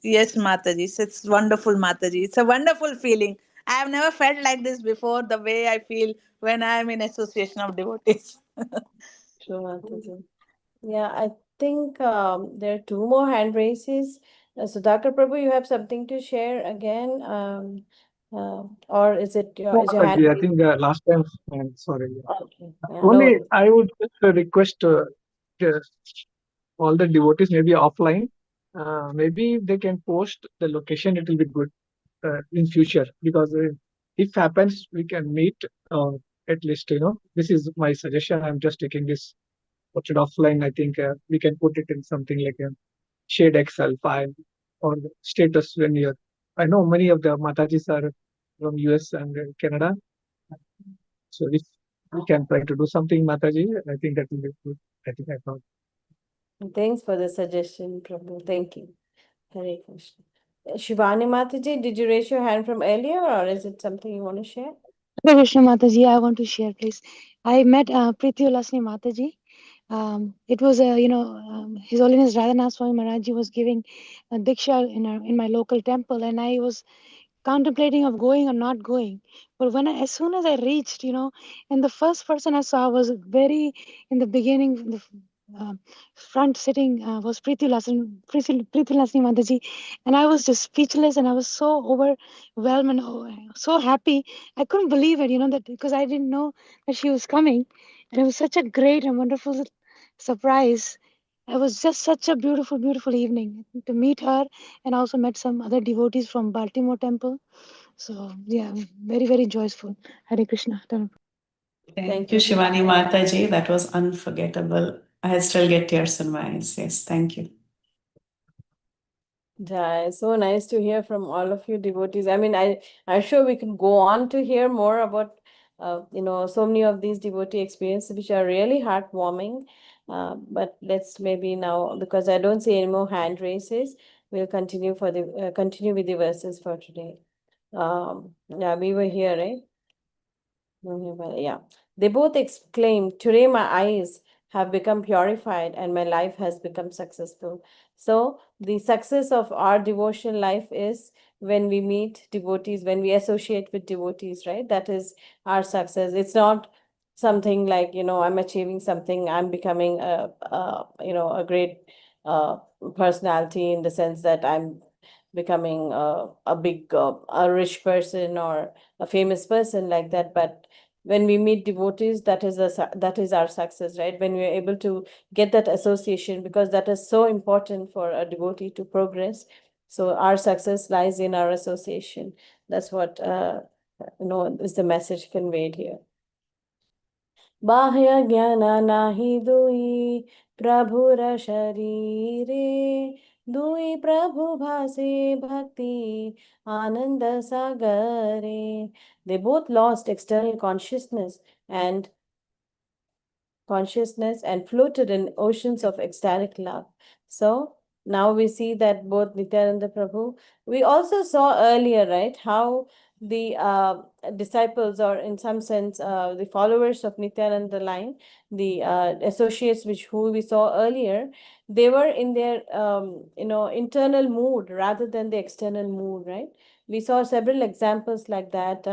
Yes, Mataji. It's wonderful, Mataji. It's a wonderful feeling. I have never felt like this before, the way I feel when I am in association of devotees. Sure, Mataji. Yeah, I think there are two more hand raises. Sudhakar Prabhu, you have something to share again, or is your hand I raised? think last time, sorry. Okay. Yeah, Only no. I would request all the devotees, maybe offline, maybe they can post the location. It will be good in future, because if happens, we can meet at least. This is my suggestion. I'm just taking this. Put it offline. I think we can put it in something like a shared Excel file or status when you're. I know many of the Matajis are from US and Canada. So if we can try to do something, Mataji, I think that will be good. I think I thought. Thanks for the suggestion, Prabhu. Thank you. Hare Krishna. Shivani Mataji, did you raise your hand from earlier, or is it something you want to share? Hare Krishna Mataji, I want to share, please. I met Preeti Ulasni Mataji. It was His Holiness Radhanath Swami Maharaj was giving a diksha in my local temple, and I was contemplating of going or not going. But as soon as I reached, and the first person I saw was very in the beginning, the front sitting was Preeti Lasni Mataji, and I was just speechless, and I was so overwhelmed and so happy. I couldn't believe it, that because I didn't know that she was coming, and it was such a great and wonderful surprise. It was just such a beautiful, beautiful evening to meet her, and also met some other devotees from Baltimore Temple. So yeah, very, very joyful. Hare Krishna. Thank you, Shivani Mataji. That was unforgettable. I still get tears in my eyes. Yes, thank you. Yeah, it's so nice to hear from all of you devotees. I mean, I'm sure we could go on to hear more about, so many of these devotee experiences, which are really heartwarming. But let's maybe now, because I don't see any more hand raises, we'll continue continue with the verses for today. Yeah, we were here, right? Yeah. They both exclaimed, "Today my eyes have become purified and my life has become successful." So, the success of our devotional life is when we meet devotees, when we associate with devotees, right? That is our success. It's not something like, I'm achieving something, I'm becoming a great uh, personality in the sense that I'm becoming a big, a rich person or a famous person like that. But when we meet devotees, that is our success, right? When we are able to get that association, because that is so important for a devotee to progress. So our success lies in our association. That's what is the message conveyed here. बाह्य ज्ञान नाही दुई प्रभुर शरीरे दुई प्रभु भासे भक्ति आनंद सागरे. They both lost external consciousness and floated in oceans of ecstatic love. So now we see that both Nityananda Prabhu, we also saw earlier, right, how the disciples, or in some sense, the followers of Nityananda line, the associates who we saw earlier, they were in their internal mood rather than the external mood, right? we saw several examples like that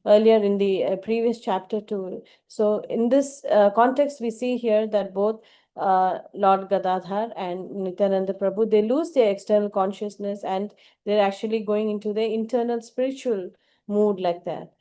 earlier in the previous chapter too. So in this context, we see here that both Lord Gadadhar and Nityananda Prabhu, they lose their external consciousness and they're actually going into their internal spiritual mood like that.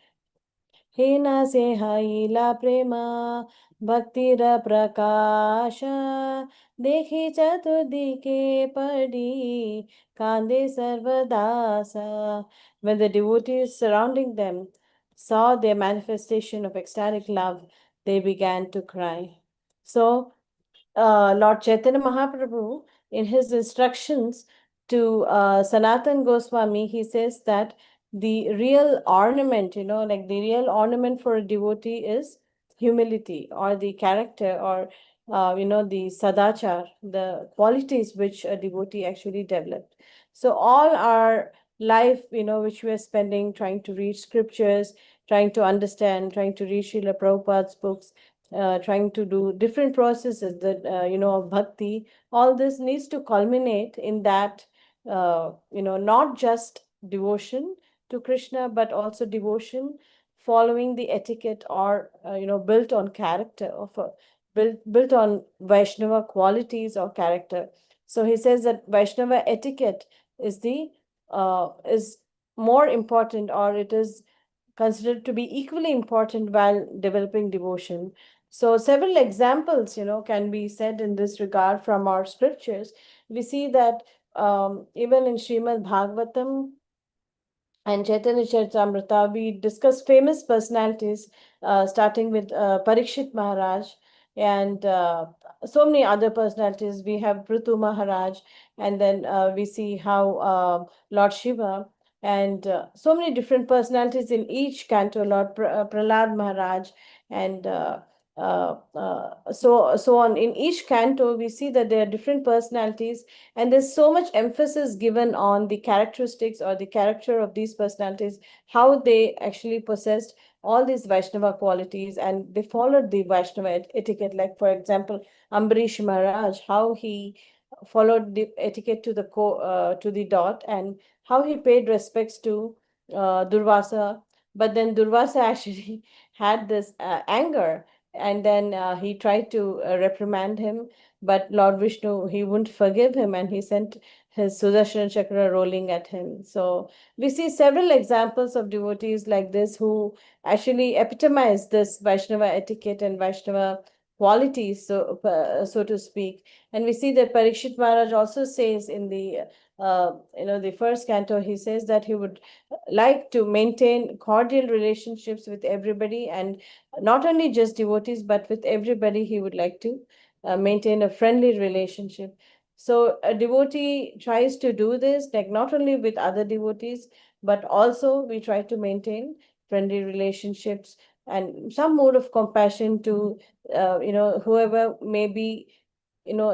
Hena se haila prema bhaktira prakasha dekhi chaturdike padi kande sarvadasa. When the devotees surrounding them saw their manifestation of ecstatic love, they began to cry. So Lord Chaitanya Mahaprabhu, in his instructions to Sanatan Goswami, he says that the real ornament, like the real ornament for a devotee is humility, or the character, or the sadachar, the qualities which a devotee actually developed. So all our life, which we are spending trying to read scriptures, trying to understand, trying to read Srila Prabhupada's books, trying to do different processes that of bhakti, all this needs to culminate in that not just devotion to Krishna, but also devotion following the etiquette, or built on character of a built on Vaishnava qualities or character. So he says that Vaishnava etiquette is more important, or it is considered to be equally important while developing devotion. So several examples, can be said in this regard from our scriptures. We see that even in Srimad Bhagavatam and Chaitanya Charitamrita, we discuss famous personalities, starting with Parikshit Maharaj, and so many other personalities. We have Prithu Maharaj, and then we see how Lord Shiva, and so many different personalities in each canto, Lord Prahlad Maharaj, and so on. In each canto, we see that there are different personalities, and there's so much emphasis given on the characteristics or the character of these personalities, how they actually possessed all these Vaishnava qualities, and they followed the Vaishnava etiquette. Like, for example, Ambarish Maharaj, how he followed the etiquette to the dot, and how he paid respects to Durvasa. But then Durvasa actually had this anger, and then he tried to reprimand him, but Lord Vishnu, he wouldn't forgive him, and he sent his Sudarshan Chakra rolling at him. So we see several examples of devotees like this who actually epitomize this Vaishnava etiquette and Vaishnava qualities, so to speak. And we see that Parikshit Maharaj also says in the first canto, he says that he would like to maintain cordial relationships with everybody, and not only just devotees, but with everybody he would like to maintain a friendly relationship. So a devotee tries to do this, like not only with other devotees, but also we try to maintain friendly relationships and some mode of compassion to whoever may be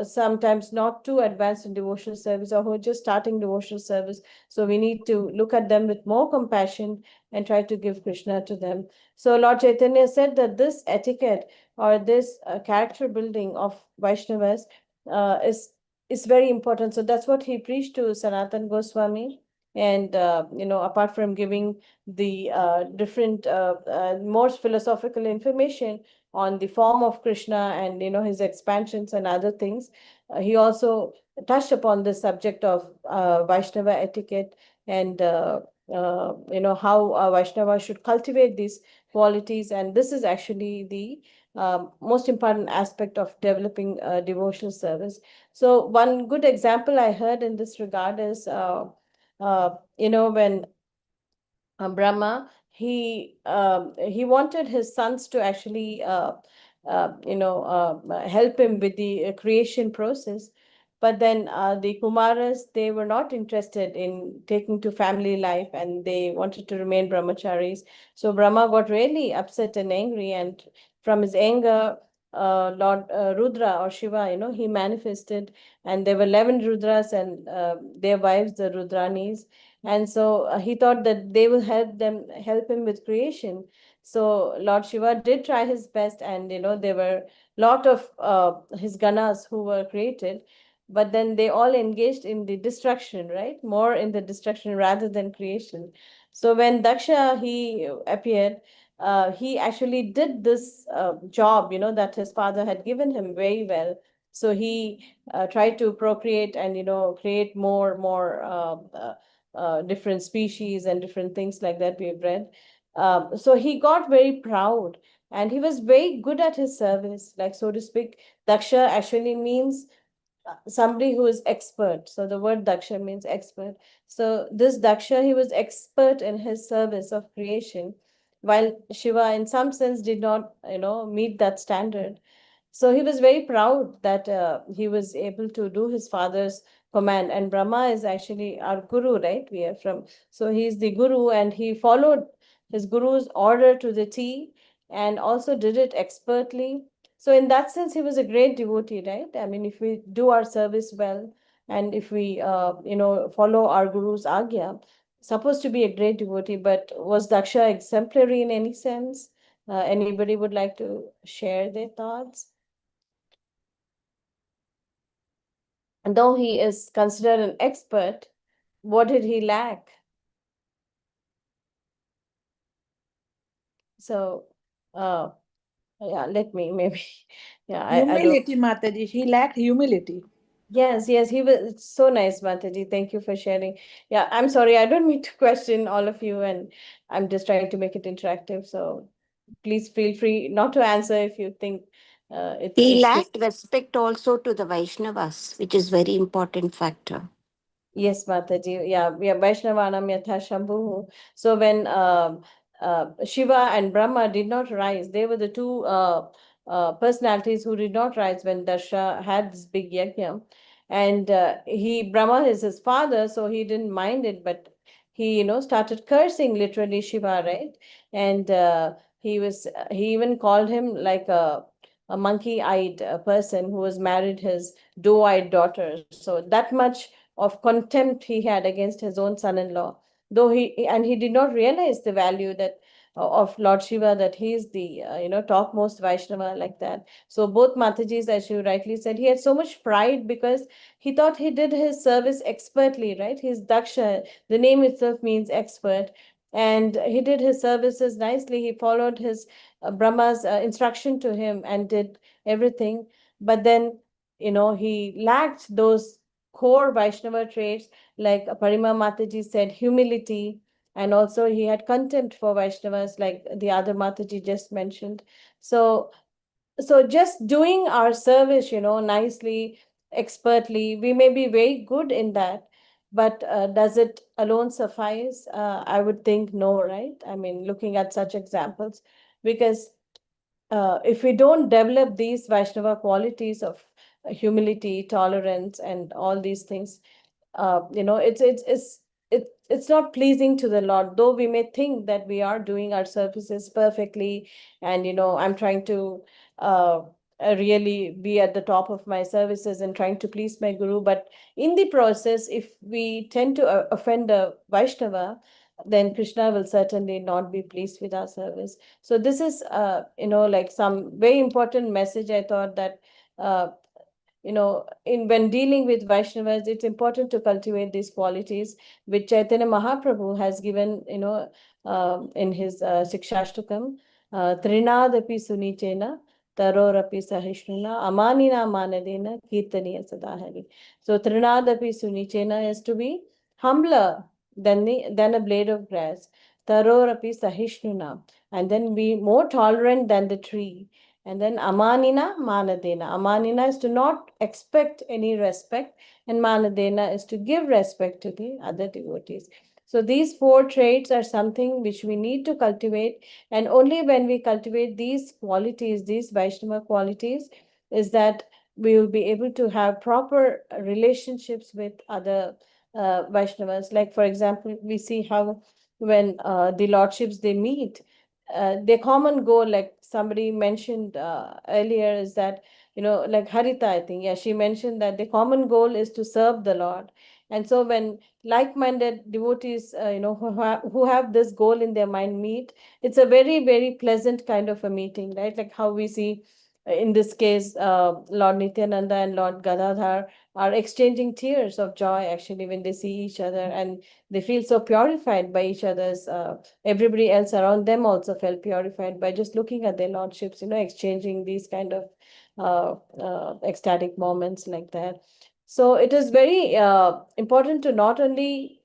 sometimes not too advanced in devotional service, or who are just starting devotional service. So we need to look at them with more compassion and try to give Krishna to them. So Lord Chaitanya said that this etiquette, or this character building of Vaishnavas is very important. So that's what he preached to Sanatan Goswami. And apart from giving the different more philosophical information on the form of Krishna and his expansions and other things, he also touched upon the subject of Vaishnava etiquette, and how Vaishnava should cultivate these qualities. And this is actually the most important aspect of developing devotional service. So one good example I heard in this regard is when Brahma, he wanted his sons to actually help him with the creation process. But then the Kumaras, they were not interested in taking to family life, and they wanted to remain brahmacharis. So Brahma got really upset and angry, and from his anger, Lord Rudra or Shiva, he manifested, and there were 11 Rudras and their wives, the Rudranis. And so he thought that they will help him with creation. So Lord Shiva did try his best, and there were lot of his ganas who were created. but then they all engaged in the destruction, right? More in the destruction rather than creation. So when Daksha, he appeared, he actually did this job, that his father had given him very well. So he tried to procreate and, create more different species and different things like that we've read. So he got very proud and he was very good at his service, like so to speak. Daksha actually means somebody who is expert. So the word Daksha means expert. So this Daksha, he was expert in his service of creation, while Shiva in some sense did not, meet that standard. So he was very proud that he was able to do his father's command. And Brahma is actually our guru, right? We are from, so he's the guru and he followed his guru's order to the T and also did it expertly. So in that sense, he was a great devotee, right? I mean, if we do our service well and if we, follow our guru's agya, supposed to be a great devotee, but was Daksha exemplary in any sense? Anybody would like to share their thoughts? And though he is considered an expert, what did he lack? So, yeah, let me maybe, yeah, I don't. Humility, Mataji. He lacked humility. Yes, he was. It's so nice, Mataji. Thank you for sharing. Yeah, I'm sorry, I don't mean to question all of you, and I'm just trying to make it interactive. So please feel free not to answer if you think He it's lacked respect also to the Vaishnavas, which is very important factor. Yes, Mataji. Yeah, Vaishnavanam Yatha Shambhu. So when Shiva and Brahma did not rise, they were the two personalities who did not rise when Darsha had this big yajna. And Brahma is his father, so he didn't mind it, but he, started cursing literally Shiva, right? And he even called him like a monkey-eyed person who was married his doe-eyed daughter. So that much of contempt he had against his own son-in-law, though he did not realize the value that of Lord Shiva, that he is the topmost Vaishnava like that. So both Matajis, as you rightly said, he had so much pride because he thought he did his service expertly, right? He's Daksha, the name itself means expert, and he did his services nicely. He followed his Brahma's instruction to him and did everything, but then he lacked those core Vaishnava traits, like Parima Mataji said, humility, and also he had contempt for Vaishnavas, like the other Mataji just mentioned. So just doing our service, nicely, expertly, we may be very good in that, but does it alone suffice? I would think no, right? I mean, looking at such examples, because if we don't develop these Vaishnava qualities of humility, tolerance, and all these things, it's not pleasing to the Lord. Though we may think that we are doing our services perfectly, and I'm trying to really be at the top of my services and trying to please my guru, but in the process, if we tend to offend a Vaishnava, then Krishna will certainly not be pleased with our service. So this is like some very important message. I thought that when dealing with Vaishnavas, it's important to cultivate these qualities, which Chaitanya Mahaprabhu has given, in his Sikshashtakam, Trinadapi Sunichena, Tarorapi Sahishnuna, Amanina Manadena, Kirtaniya Sadahari. So Trinadapi Sunichena is to be humbler than a blade of grass, Tarorapi Sahishnuna, and then be more tolerant than the tree. And then amanina, manadena. Amanina is to not expect any respect, and manadena is to give respect to the other devotees. So these four traits are something which we need to cultivate, and only when we cultivate these qualities, these Vaishnava qualities, is that we will be able to have proper relationships with other Vaishnavas. Like, for example, we see how when the lordships, they meet, their common goal, like somebody mentioned earlier, is that, like Harita, I think, yeah, she mentioned that the common goal is to serve the Lord. And so when like-minded devotees, who have this goal in their mind meet, it's a very, very pleasant kind of a meeting, right? Like how we see in this case, Lord Nityananda and Lord Gadadhar are exchanging tears of joy actually when they see each other, and they feel so purified by each other's. Everybody else around them also felt purified by just looking at their lordships, exchanging these kind of ecstatic moments like that. So it is very important to not only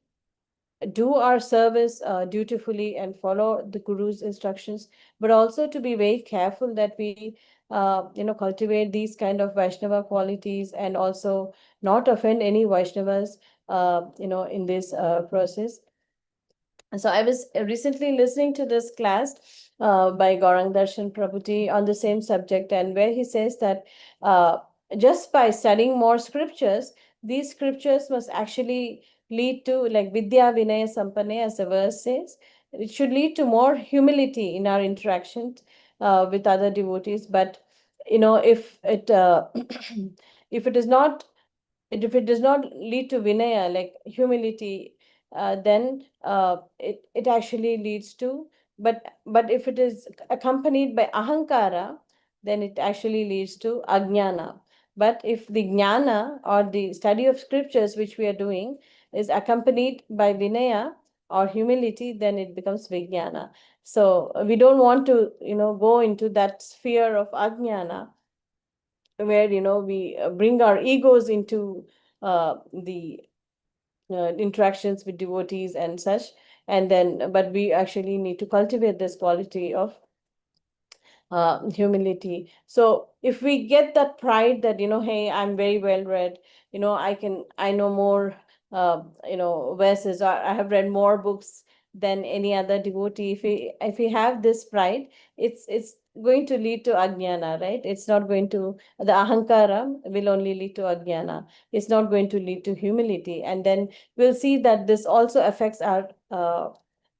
do our service dutifully and follow the guru's instructions, but also to be very careful that we cultivate these kind of Vaishnava qualities, and also not offend any Vaishnavas in this process. So I was recently listening to this class by Gaurang Darshan Prabhuji on the same subject, and where he says that just by studying more scriptures, these scriptures must actually lead to, like Vidya Vinaya Sampanne, as the verse says, it should lead to more humility in our interactions with other devotees. But if it if it is not if it does not lead to vinaya, like humility, then it actually leads to, but if it is accompanied by ahankara, then it actually leads to ajnana. But if the jnana, or the study of scriptures which we are doing, is accompanied by vinaya or humility, then it becomes vijnana. So we don't want to go into that sphere of ajnana, where we bring our egos into the interactions with devotees and such. And then, but we actually need to cultivate this quality of humility. So if we get that pride that hey, I'm very well read, I know more verses, or I have read more books than any other devotee. If we have this pride, it's going to lead to ajnana, right? It's not going to, the ahankara will only lead to ajnana. It's not going to lead to humility. And then we'll see that this also affects our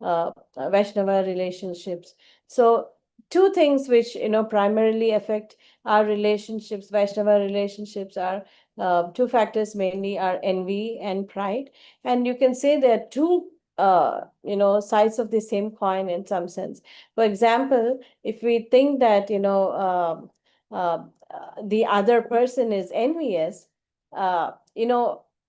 Vaishnava relationships. So two things which primarily affect our relationships, Vaishnava relationships, are two factors mainly, are envy and pride. And you can say there are two sides of the same coin in some sense. For example, if we think that the other person is envious,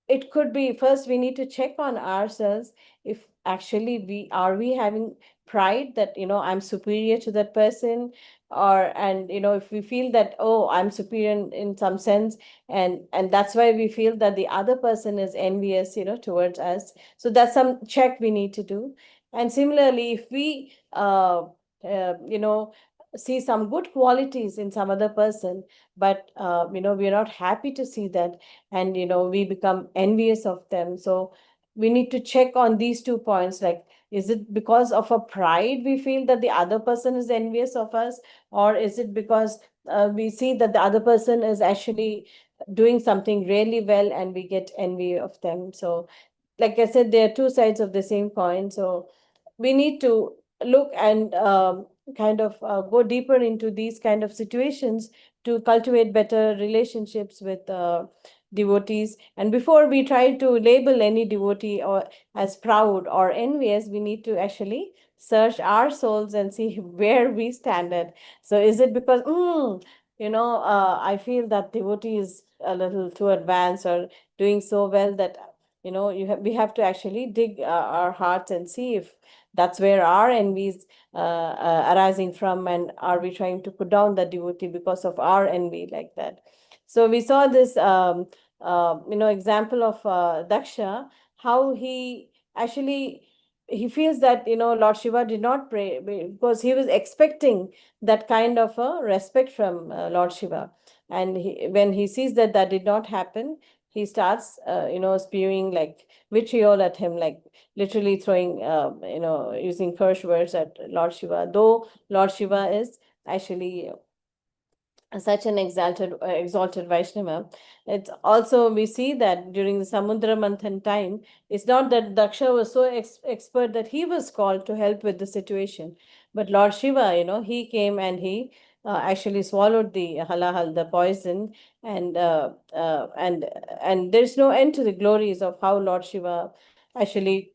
it could be, first we need to check on ourselves, if actually we having pride that I'm superior to that person, and if we feel that, oh, I'm superior in some sense, and that's why we feel that the other person is envious towards us. So that's some check we need to do. And similarly, if we see some good qualities in some other person, but we're not happy to see that, and we become envious of them. So we need to check on these 2 points, like, is it because of a pride we feel that the other person is envious of us, or is it because we see that the other person is actually doing something really well and we get envy of them? So like I said, there are two sides of the same coin. So we need to look and kind of go deeper into these kind of situations to cultivate better relationships with devotees. And before we try to label any devotee or as proud or envious, we need to actually search our souls and see where we stand at. So is it because I feel that devotee is a little too advanced or doing so well that we have to actually dig our hearts and see if that's where our envy is arising from, and are we trying to put down the devotee because of our envy, like that. So we saw this example of Daksha, how he actually, he feels that Lord Shiva did not pray because he was expecting that kind of a respect from Lord Shiva. And when he sees that that did not happen, he starts spewing like vitriol at him, like literally throwing using curse words at Lord Shiva, though Lord Shiva is actually such an exalted Vaishnava. It's also, we see that during the Samudra Manthan time, it's not that Daksha was so expert that he was called to help with the situation, but Lord Shiva, he came and he actually swallowed the halahal, the poison, and there's no end to the glories of how Lord Shiva actually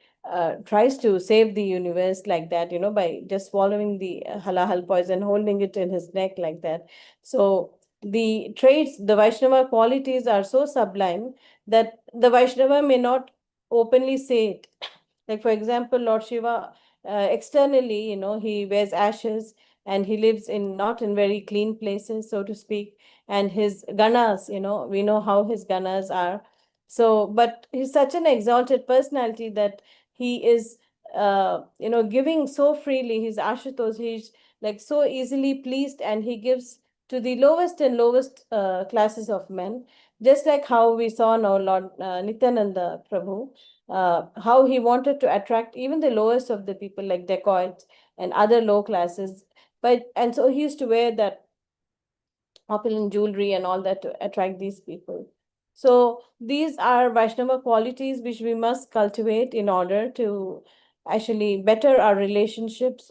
tries to save the universe like that, by just swallowing the halahal poison, holding it in his neck like that. So the traits, the Vaishnava qualities are so sublime that the Vaishnava may not openly say it. Like, for example, Lord Shiva, externally, he wears ashes and he lives in not in very clean places, so to speak. And his ganas, we know how his ganas are. So, but he's such an exalted personality that he is, giving so freely. His ashutos, he's like so easily pleased, and he gives to the lowest and lowest classes of men, just like how we saw now Lord Nityananda Prabhu, how he wanted to attract even the lowest of the people, like dacoits and other low classes. And so he used to wear that opulent jewelry and all that to attract these people. So these are Vaishnava qualities which we must cultivate in order to actually better our relationships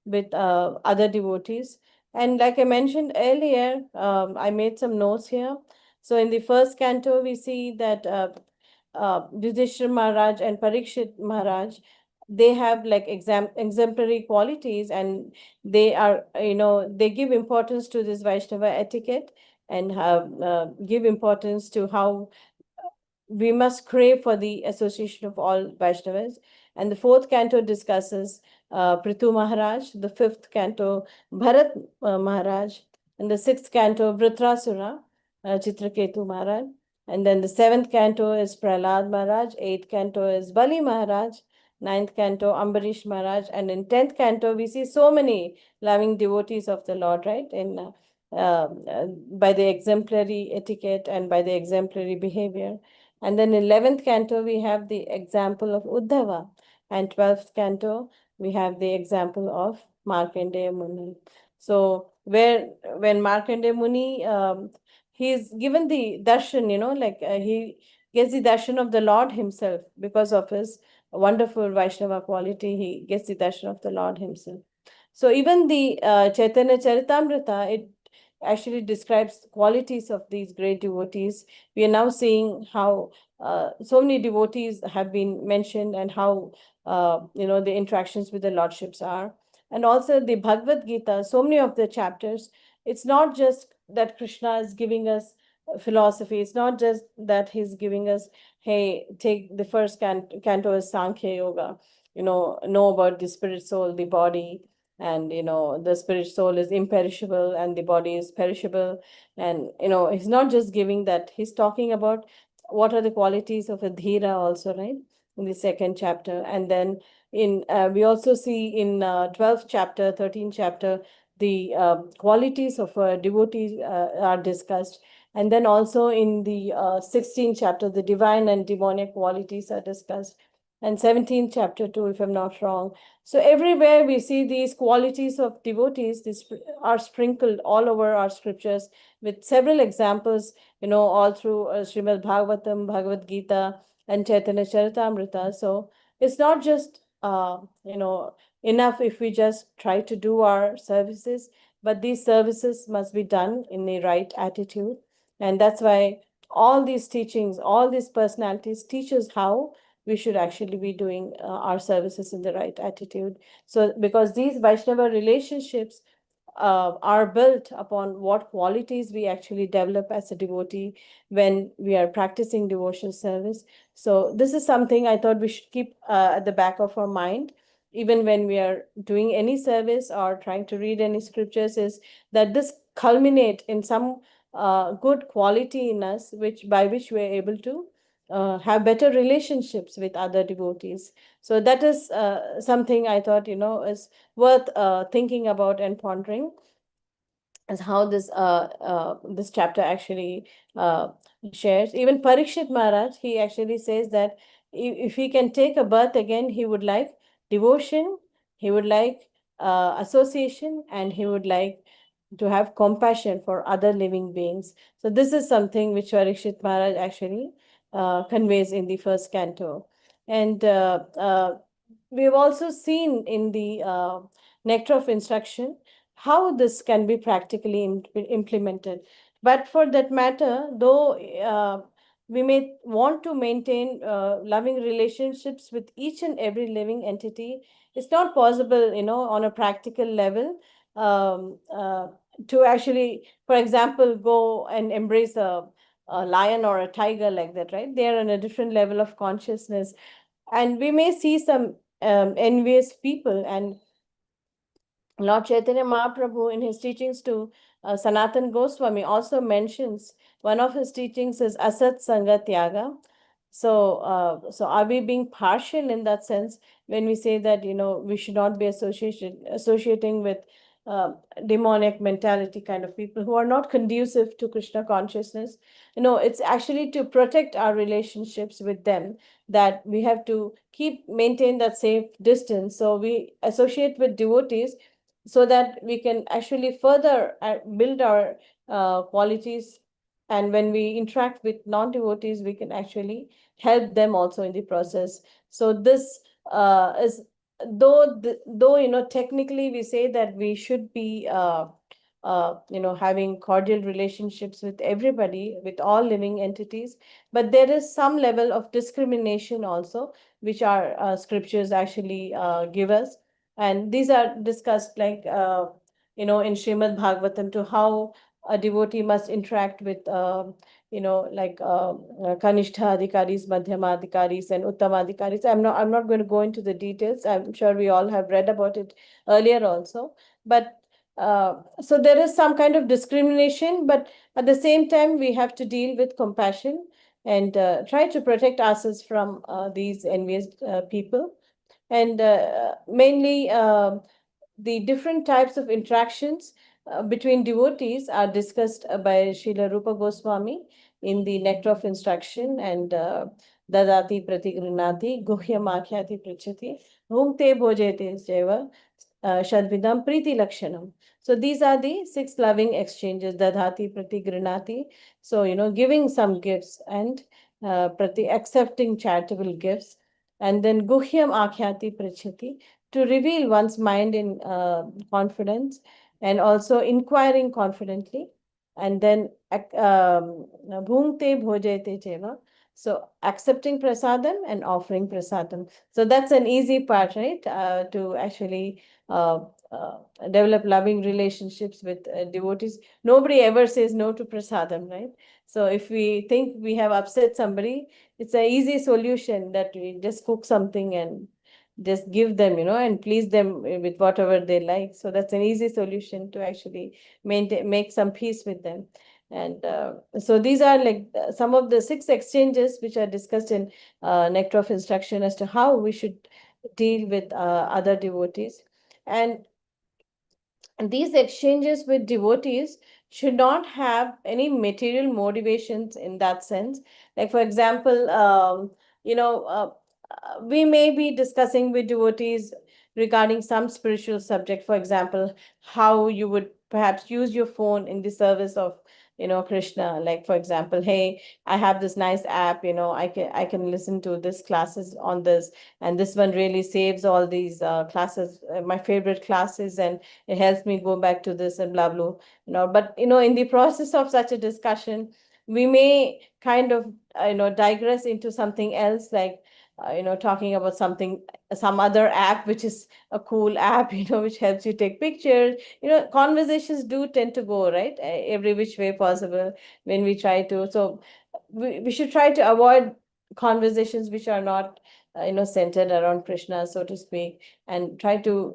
with other devotees. And like I mentioned earlier, I made some notes here. So in the first canto, we see that Yudhishthira Maharaj and Parikshit Maharaj, they have like exemplary qualities, and they are, they give importance to this Vaishnava etiquette, and have give importance to how we must crave for the association of all Vaishnavas. And the fourth canto discusses Prithu Maharaj, the fifth canto Bharat Maharaj, and the sixth canto Vritrasura, Chitraketu Maharaj. And then the seventh canto is Prahlad Maharaj, eighth canto is Bali Maharaj, ninth canto Ambarish Maharaj, and in 10th canto we see so many loving devotees of the Lord, right? By the exemplary etiquette and by the exemplary behavior. And then in 11th canto, we have the example of Uddhava. And 12th canto, we have the example of Markandeya Muni. So when Markandeya Muni, he's given the darshan, he gets the darshan of the Lord himself because of his wonderful Vaishnava quality. He gets the darshan of the Lord himself. So even the Chaitanya Charitamrita, it actually describes qualities of these great devotees. We are now seeing how so many devotees have been mentioned, and how the interactions with the lordships are. And also the Bhagavad Gita, so many of the chapters, it's not just that Krishna is giving us philosophy. It's not just that he's giving us, hey, take the first canto is Sankhya Yoga, know about the spirit, soul, the body, and the spirit soul is imperishable and the body is perishable. And he's not just giving that, he's talking about what are the qualities of a dhira also, right, in the second chapter. And then in we also see in 12th chapter, 13th chapter, the qualities of a devotee are discussed. And then also in the 16th chapter, the divine and demonic qualities are discussed. And 17th chapter too, if I'm not wrong. So everywhere we see these qualities of devotees, these are sprinkled all over our scriptures, with several examples, all through Srimad Bhagavatam, Bhagavad Gita, and Chaitanya Charitamrita. So it's not just, enough if we just try to do our services, but these services must be done in the right attitude. And that's why all these teachings, all these personalities teach us how we should actually be doing our services in the right attitude. So because these Vaishnava relationships are built upon what qualities we actually develop as a devotee when we are practicing devotional service. So this is something I thought we should keep at the back of our mind, even when we are doing any service or trying to read any scriptures, is that this culminate in some good quality in us, by which we are able to have better relationships with other devotees. So that is something I thought, is worth thinking about and pondering, is how this chapter actually shares. Even Parikshit Maharaj, he actually says that if he can take a birth again, he would like devotion, he would like association, and he would like to have compassion for other living beings. So this is something which Parikshit Maharaj actually conveys in the first canto. And we've also seen in the Nectar of Instruction how this can be practically implemented. But for that matter, though we may want to maintain loving relationships with each and every living entity, it's not possible, on a practical level, to actually, for example, go and embrace a lion or a tiger like that, right? They're on a different level of consciousness. And we may see some envious people. And Lord Chaitanya Mahaprabhu, in his teachings to Sanatan Goswami, also mentions one of his teachings is Asat Sanga Tyaga. So are we being partial in that sense when we say that, we should not be associating with demonic mentality kind of people who are not conducive to Krishna consciousness? It's actually to protect our relationships with them that we have to maintain that safe distance. So we associate with devotees so that we can actually further build our qualities. And when we interact with non-devotees, we can actually help them also in the process. So this is, though technically we say that we should be having cordial relationships with everybody, with all living entities, but there is some level of discrimination also, which our scriptures actually give us. And these are discussed like, in Srimad Bhagavatam, to how a devotee must interact with, like Kanishtha Adhikaris, Madhyama Adhikaris, and Uttama Adhikaris. I'm not going to go into the details. I'm sure we all have read about it earlier also. But so there is some kind of discrimination, but at the same time, we have to deal with compassion and try to protect ourselves from these envious people. And mainly the different types of interactions between devotees are discussed by Srila Rupa Goswami in the Nectar of Instruction, and Dadati Pratigrinati Guhyam Akhyati Prichati Bhumte Bhojete Jeva Shadvidam Priti Lakshanam. So these are the 6 loving exchanges: Dadhati Pratigrinati. So, giving some gifts, and accepting charitable gifts. And then Guhyam Akhyati Prichati, to reveal one's mind in confidence, and also inquiring confidently. And then Bhungte Bhojete Jeva. So accepting prasadam and offering prasadam. So that's an easy part, right? To actually uh, uh, develop loving relationships with devotees. Nobody ever says no to prasadam, right? So if we think we have upset somebody, it's an easy solution that we just cook something and just give them, and please them with whatever they like. So that's an easy solution to actually make some peace with them. And so these are like some of the 6 exchanges which are discussed in Nectar of Instruction as to how we should deal with other devotees. And these exchanges with devotees should not have any material motivations in that sense. Like, for example, we may be discussing with devotees regarding some spiritual subject. For example, how you would perhaps use your phone in the service of, Krishna. Like, for example, hey, I have this nice app, I can listen to this classes on this, and this one really saves all these classes, my favorite classes, and it helps me go back to this and blah blah. But in the process of such a discussion, we may kind of digress into something else, like talking about some other app which is a cool app, which helps you take pictures. Conversations do tend to go right every which way possible when we try to. So we should try to avoid conversations which are not centered around Krishna, so to speak, and try to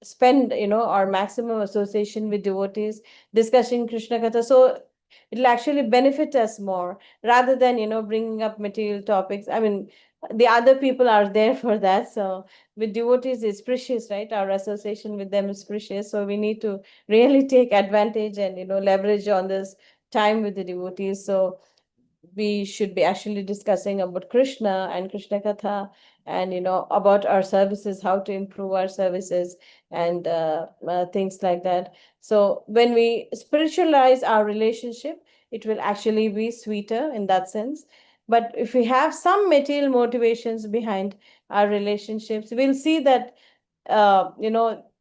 spend our maximum association with devotees discussing Krishna Katha. So it'll actually benefit us more, rather than bringing up material topics. I mean, the other people are there for that. So with devotees, it's precious, right? Our association with them is precious. So we need to really take advantage and leverage on this time with the devotees. So we should be actually discussing about Krishna and Krishna Katha, and about our services, how to improve our services, and things like that. So when we spiritualize our relationship, it will actually be sweeter in that sense. But if we have some material motivations behind our relationships, we'll see that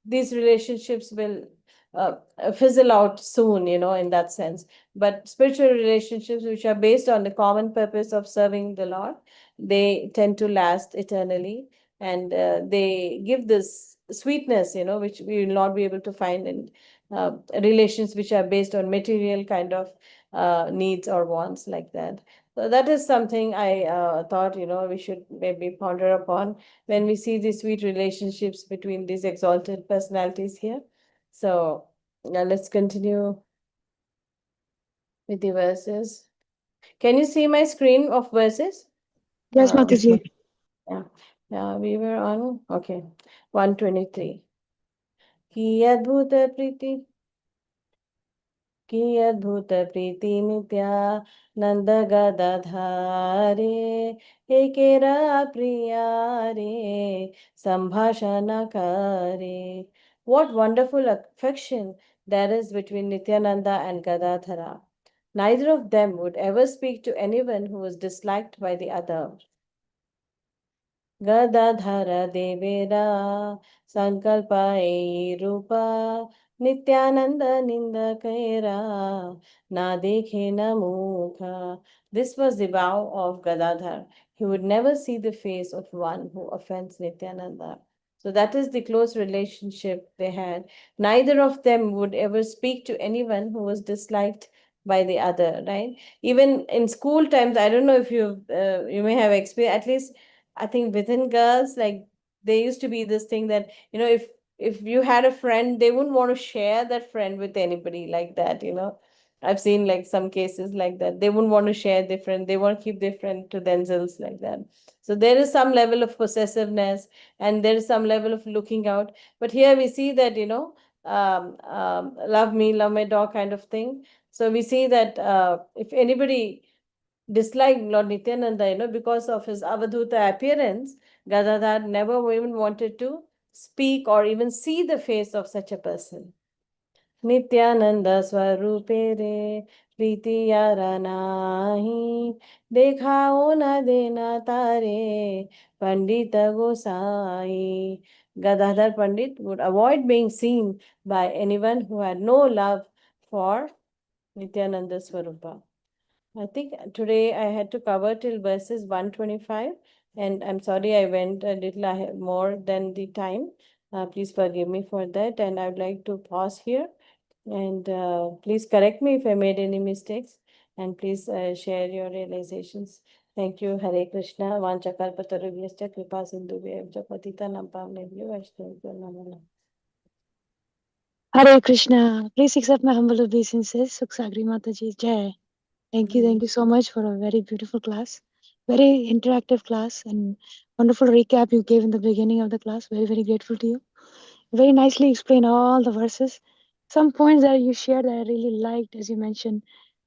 these relationships will fizzle out soon, in that sense. But spiritual relationships which are based on the common purpose of serving the Lord, they tend to last eternally, and they give this sweetness, which we will not be able to find in relations which are based on material kind of needs or wants like that. So that is something I thought, we should maybe ponder upon when we see these sweet relationships between these exalted personalities here. So now let's continue with the verses. Can you see my screen of verses? Yes, Mataji. Yeah, we were on, okay, 123. Ki adbhuta priti, ki adbhuta priti nitya nanda gadadhare ekera priyare sambhashana kare. What wonderful affection there is between Nityananda and Gadadhara. Neither of them would ever speak to anyone who was disliked by the other. Gadadhara Devera Sankalpa Rupa Nityananda Ninda Kaira Na Dekhe Na Mukha. This was the vow of Gadadhar. He would never see the face of one who offends Nityananda. So that is the close relationship they had. Neither of them would ever speak to anyone who was disliked by the other, right? Even in school times, I don't know if you may have experienced, at least I think within girls, like there used to be this thing that, if you had a friend, they wouldn't want to share that friend with anybody like that. I've seen like some cases like that. They wouldn't want to share their friend. They want to keep their friend to themselves like that. So there is some level of possessiveness and there is some level of looking out. But here we see that, love me, love my dog kind of thing. So we see that if anybody disliked Lord Nityananda, because of his Avadhuta appearance, Gadadhar never even wanted to speak or even see the face of such a person. Nityananda Swarupe Re Priti Yara Nahi Dekhao Na Dena Tare Pandita Gosai. Gadadhar Pandit would avoid being seen by anyone who had no love for Nityananda Swarupa. I think today I had to cover till verses 125, and I'm sorry I went a little more than the time. Please forgive me for that, and I would like to pause here and please correct me if I made any mistakes, and please share your realizations. Thank you. Hare Krishna. Vanchakalpatarubhyascha kripa sindhubhyascha patitanam pavnebhyo vaishnavibhyo namo namaha. Hare Krishna. Please accept my humble obeisances. Sagari Mataji. Jai. Thank you so much for a very beautiful class. Very interactive class and wonderful recap you gave in the beginning of the class. Very, very grateful to you. Very nicely explained all the verses. Some points that you shared that I really liked, as you mentioned.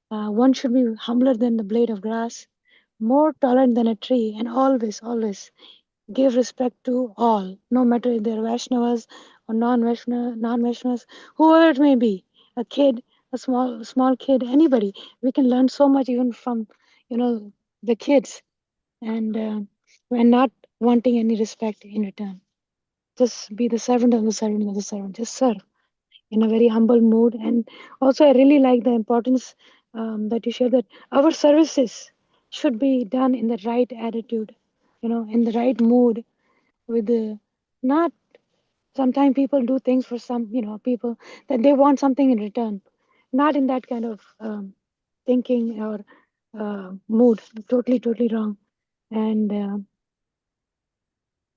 One should be humbler than the blade of grass, more tolerant than a tree, and always, always give respect to all, no matter if they're Vaishnavas or non-Vaishnavas, whoever it may be, a kid, a small kid, anybody. We can learn so much even from, the kids, and we're not wanting any respect in return. Just be the servant of the servant of the servant. Just serve in a very humble mood. And also, I really like the importance that you share that our services should be done in the right attitude, in the right mood, with the not. Sometimes people do things for some, people that they want something in return, not in that kind of thinking or mood. Totally, totally wrong. And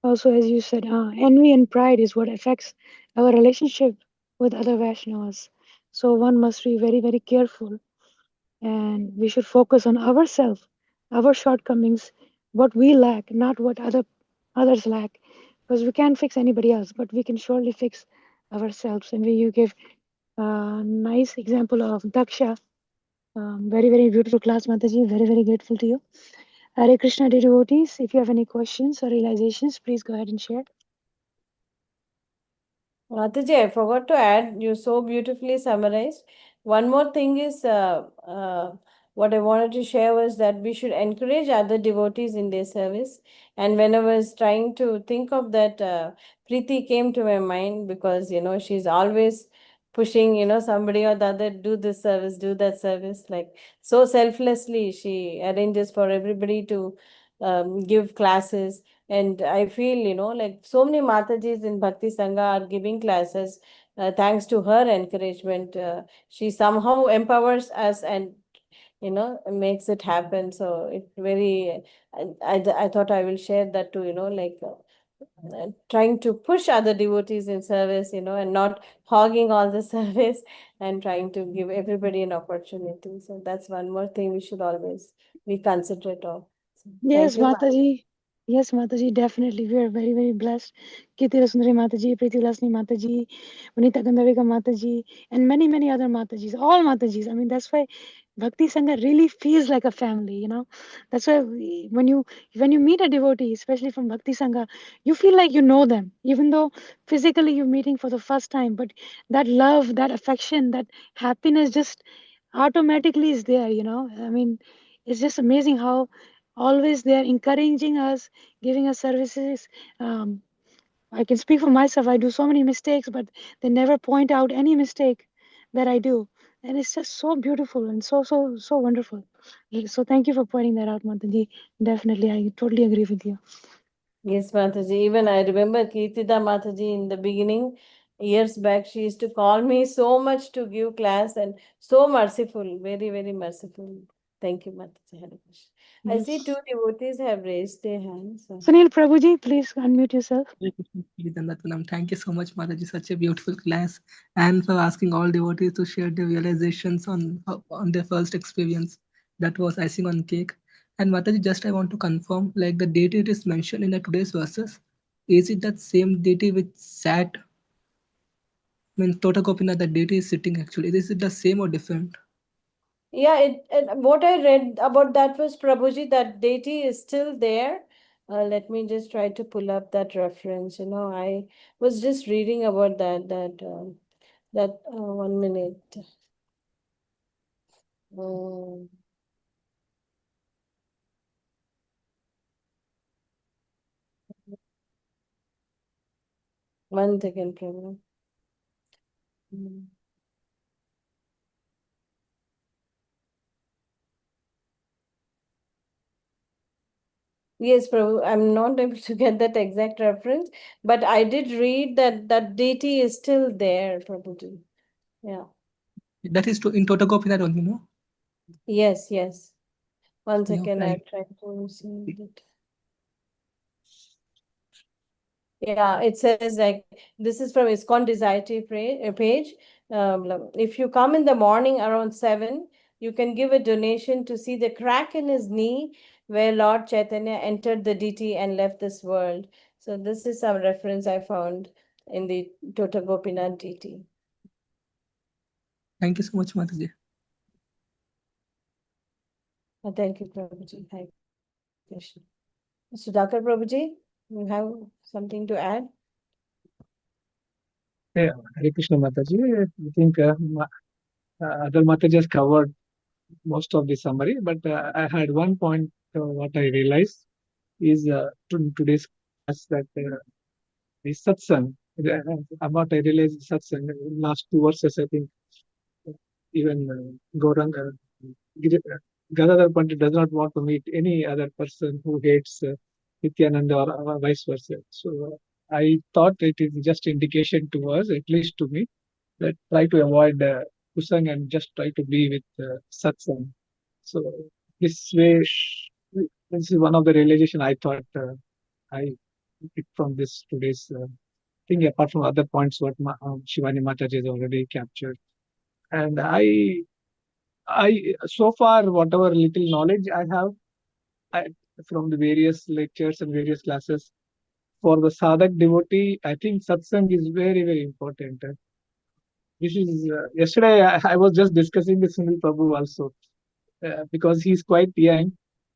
also, as you said, envy and pride is what affects our relationship with other Vaishnavas. So one must be very, very careful, and we should focus on ourselves, our shortcomings, what we lack, not what others lack, because we can't fix anybody else, but we can surely fix ourselves. And you give a nice example of Daksha. Very, very beautiful class, Mataji. Very, very grateful to you. Hare Krishna, dear devotees. If you have any questions or realizations, please go ahead and share. Mataji, I forgot to add, you so beautifully summarized. One more thing is what I wanted to share was that we should encourage other devotees in their service. And when I was trying to think of that, Preeti came to my mind because, she's always pushing, somebody or the other, do this service, do that service. Like so selflessly, she arranges for everybody to give classes. And I feel, like so many Matajis in Bhakti Sangha are giving classes. Thanks to her encouragement, she somehow empowers us and makes it happen. So it very, I thought I will share that too, like trying to push other devotees in service, and not hogging all the service, and trying to give everybody an opportunity. So that's one more thing we should always be considerate of. So Yes, thank you, Mataji. Yes, Mataji, definitely. We are very, very blessed. Kirti Sundari Mataji, Preeti Lasni Mataji, Vanita Gandhavika Mataji, and many, many other Matajis, all Matajis. I mean, that's why Bhakti Sangha really feels like a family, That's why when you meet a devotee, especially from Bhakti Sangha, you feel like you know them, even though physically you're meeting for the first time. But that love, that affection, that happiness just automatically is there, I mean, it's just amazing how always they are encouraging us, giving us services. I can speak for myself. I do so many mistakes, but they never point out any mistake that I do, and it's just so beautiful and so wonderful. So thank you for pointing that out, Mataji. Definitely, I totally agree with you. Yes, Mataji. Even I remember Kirtida Mataji in the beginning, years back, she used to call me so much to give class, and so merciful, very, very merciful. Thank you, Mataji. Hare Krishna. I see Yes. two devotees have raised their hands. So. Sunil Prabhuji, please unmute yourself. Thank you so much, Mataji. Such a beautiful class, and for asking all devotees to share their realizations on their first experience. That was icing on cake. And Mataji, just I want to confirm, like the deity it is mentioned in the today's verses, is it that same deity which sat? I mean, Tota Gopinath, the deity is sitting actually. Is it the same or different? Yeah, what I read about that was, Prabhuji, that deity is still there. Let me just try to pull up that reference. I was just reading about that 1 minute. 1 second, Prabhu. Yes, Prabhu, I'm not able to get that exact reference, but I did read that deity is still there, Prabhuji. Yeah. That is in Tota Gopinath only, no? Yes, yes. 1 Yeah, second, okay. I'll try to see it. Yeah, it says like, this is from ISKCON Desire page. If you come in the morning around 7, you can give a donation to see the crack in his knee where Lord Chaitanya entered the deity and left this world. So this is some reference I found in the Tota Gopinath deity. Thank you so much, Mataji. Thank you, Prabhuji. Hare Krishna. Sudhakar Prabhuji, you have something to add? Yeah, Hare Krishna Mataji. I think other Mataji has covered most of the summary, but I had one point what I realized is today's class that the satsang, about I realized satsang, last 2 verses, I think, even Gauranga, Gadadhar Pandit does not want to meet any other person who hates Nityananda or vice versa. So I thought it is just indication to us, at least to me, that try to avoid kusang and just try to be with satsang. So this way, this is one of the realization I thought I picked from this today's thing. Apart from other points, what Shivani Mataji has already captured, and I so far whatever little knowledge I have from the various lectures and various classes for the sadhak devotee, I think satsang is very very important. This is yesterday I was just discussing with Sunil Prabhu also because he's quite young.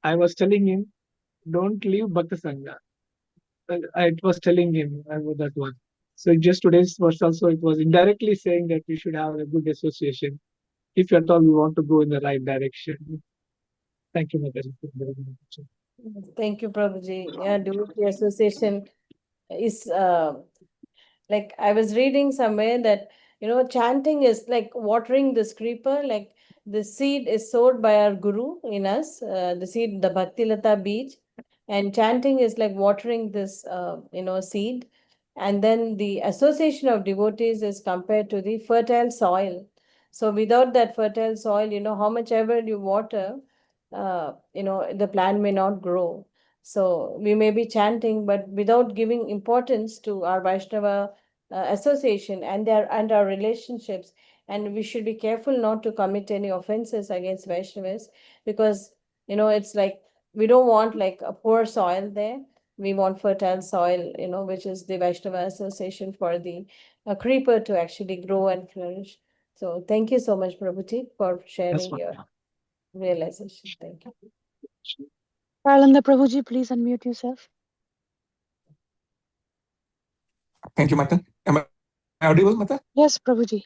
I was telling him, don't leave Bhakti Sangha. I was telling him about that one. So just today's verse also, it was indirectly saying that we should have a good association if at all we want to go in the right direction. Thank you, Mataji. Thank you, Prabhuji. Yeah, Devotee Association is like, I was reading somewhere that, chanting is like watering this creeper, like the seed is sowed by our guru in us, the seed, the Bhakti Lata beach. And chanting is like watering this, seed. And then the association of devotees is compared to the fertile soil. So without that fertile soil, how much ever you water, the plant may not grow. So we may be chanting, but without giving importance to our Vaishnava association and our relationships. And we should be careful not to commit any offenses against Vaishnavas, because it's like we don't want like a poor soil there. We want fertile soil, which is the Vaishnava association for the creeper to actually grow and flourish. So thank you so much, Prabhuji, for Yes, sharing your Mata. realization. Thank you. Paralanda Prabhuji, please unmute yourself. Thank you, Mata. Am I audible, Mata? Yes, Prabhuji.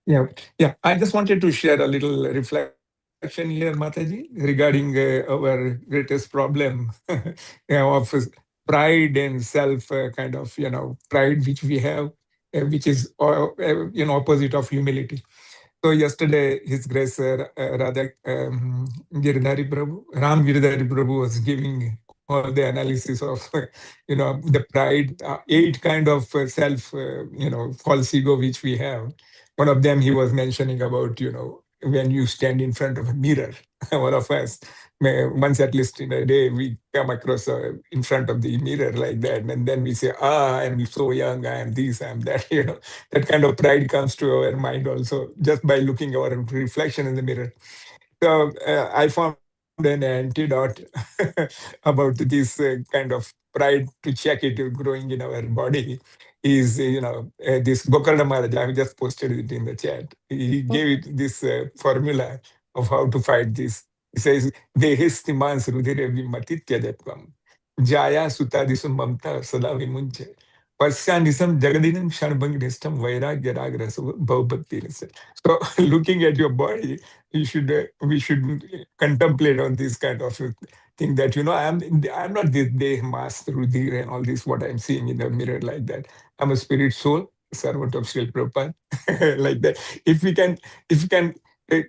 Yeah, yeah. I just wanted to share a little reflection here, Mataji, regarding our greatest problem of pride and self kind of pride which we have, which is opposite of humility. So yesterday, His Grace Radha Giridhari Prabhu, Ram Giridhari Prabhu was giving all the analysis of the pride, 8 kind of self, false ego which we have. One of them he was mentioning about when you stand in front of a mirror, all of us. Once at least in a day, we come across in front of the mirror like that, and then we say, I'm so young, I am this, I am that. That kind of pride comes to our mind also just by looking our reflection in the mirror. So I found an antidote about this kind of pride to check it growing in our body is this Gokarna Maharaj. I just posted it in the chat. He gave it this formula of how to fight this. He says, "Dehisti mans rudhire vimatitya depam jaya sutadisum mamta sada vimunche Pasyanisam jagadinam shanbhanginistam vairagya ragrasu bhavbhakti." So looking at your body, we should contemplate on this kind of thing that I'm not this day master Rudhir and all this what I'm seeing in the mirror like that. I'm a spirit soul, servant of Srila Prabhupada, like that. If we can uh,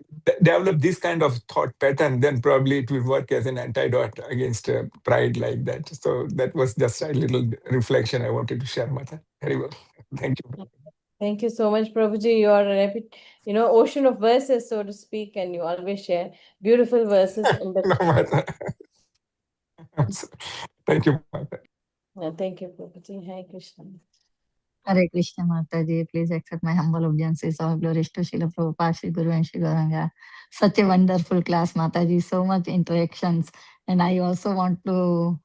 develop this kind of thought pattern, then probably it will work as an antidote against pride like that. So that was just a little reflection I wanted to share, Mata. Very well. Thank you. Thank you so much, Prabhuji. You are a ocean of verses, so to speak, and you always share beautiful verses in the. No, Mata. Thank you, Mata. Thank you, Prabhuji. Hare Krishna. Hare Krishna Mataji, please accept my humble obeisances. All glories to Srila Prabhupada, Sri Guru and Sri Gauranga. Such a wonderful class, Mataji, so much interactions. And I also want to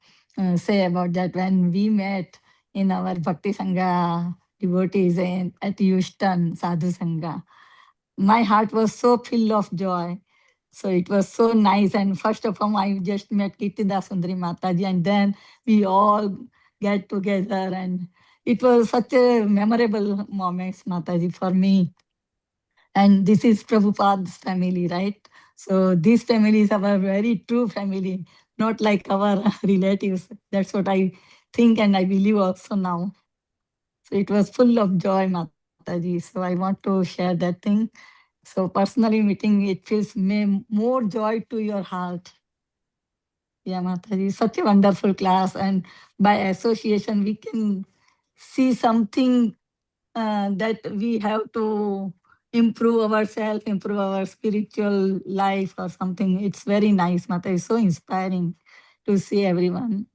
say about that when we met in our Bhakti Sangha devotees at Houston, Sadhu Sangha, my heart was so full of joy. So it was so nice. And first of all, I just met Kirtida Sundari Mataji, and then we all get together. And it was such a memorable moment, Mataji, for me. And this is Prabhupada's family, right? So this family is our very true family, not like our relatives. That's what I think and I believe also now. So it was full of joy, Mataji. So I want to share that thing. So personally meeting, it feels more joy to your heart. Yeah, Mataji, such a wonderful class. And by association, we can see something that we have to improve ourselves, improve our spiritual life or something. It's very nice, Mataji. So inspiring to see everyone.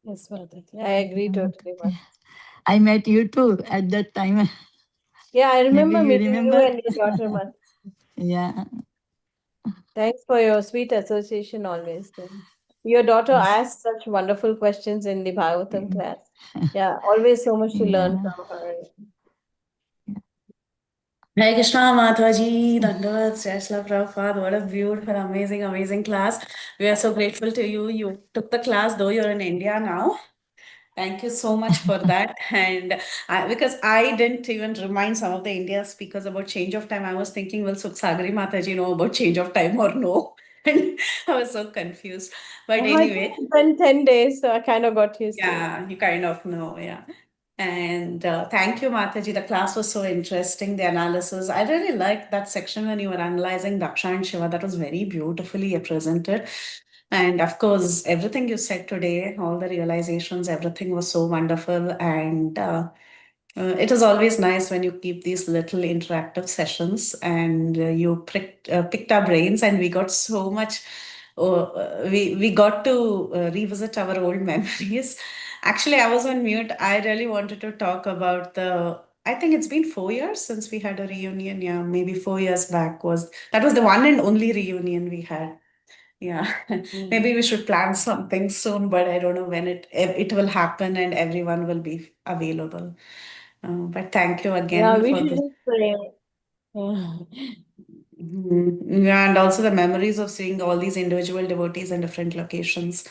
Yes, Mataji. I agree totally. Mataji. I met you too at that time. Yeah, I remember Maybe you meeting you remember? and your daughter, Mataji. Yeah. Thanks for your sweet association always. And your daughter Yes. asked such wonderful questions in the Bhagavatam class. Yeah, always so much to learn Yeah. from her. Hare Krishna, Madhvaji, Dandavat, Srila Prabhupada. What a beautiful, amazing, amazing class. We are so grateful to you. You took the class, though you're in India now. Thank you so much for that. And because I didn't even remind some of the India speakers about change of time, I was thinking, will Sagari Mataji know about change of time or no? And I was so confused. But anyway. It's been 10 days, so I kind of got used to it. Yeah, you kind of know, yeah. And thank you, Mataji. The class was so interesting, the analysis. I really liked that section when you were analyzing Daksha and Shiva. That was very beautifully presented. And of course, everything you said today, all the realizations, everything was so wonderful. And it is always nice when you keep these little interactive sessions and you picked our brains, and we got so much. We got to revisit our old memories. Actually, I was on mute. I really wanted to talk about the. I think it's been 4 years since we had a reunion. Yeah, maybe 4 years back was that was the one and only reunion we had. Yeah, maybe we should plan something soon, but I don't know when it will happen and everyone will be available. But thank you Yeah, again we for should this. just pray. Yeah. Yeah, and also the memories of seeing all these individual devotees in different locations.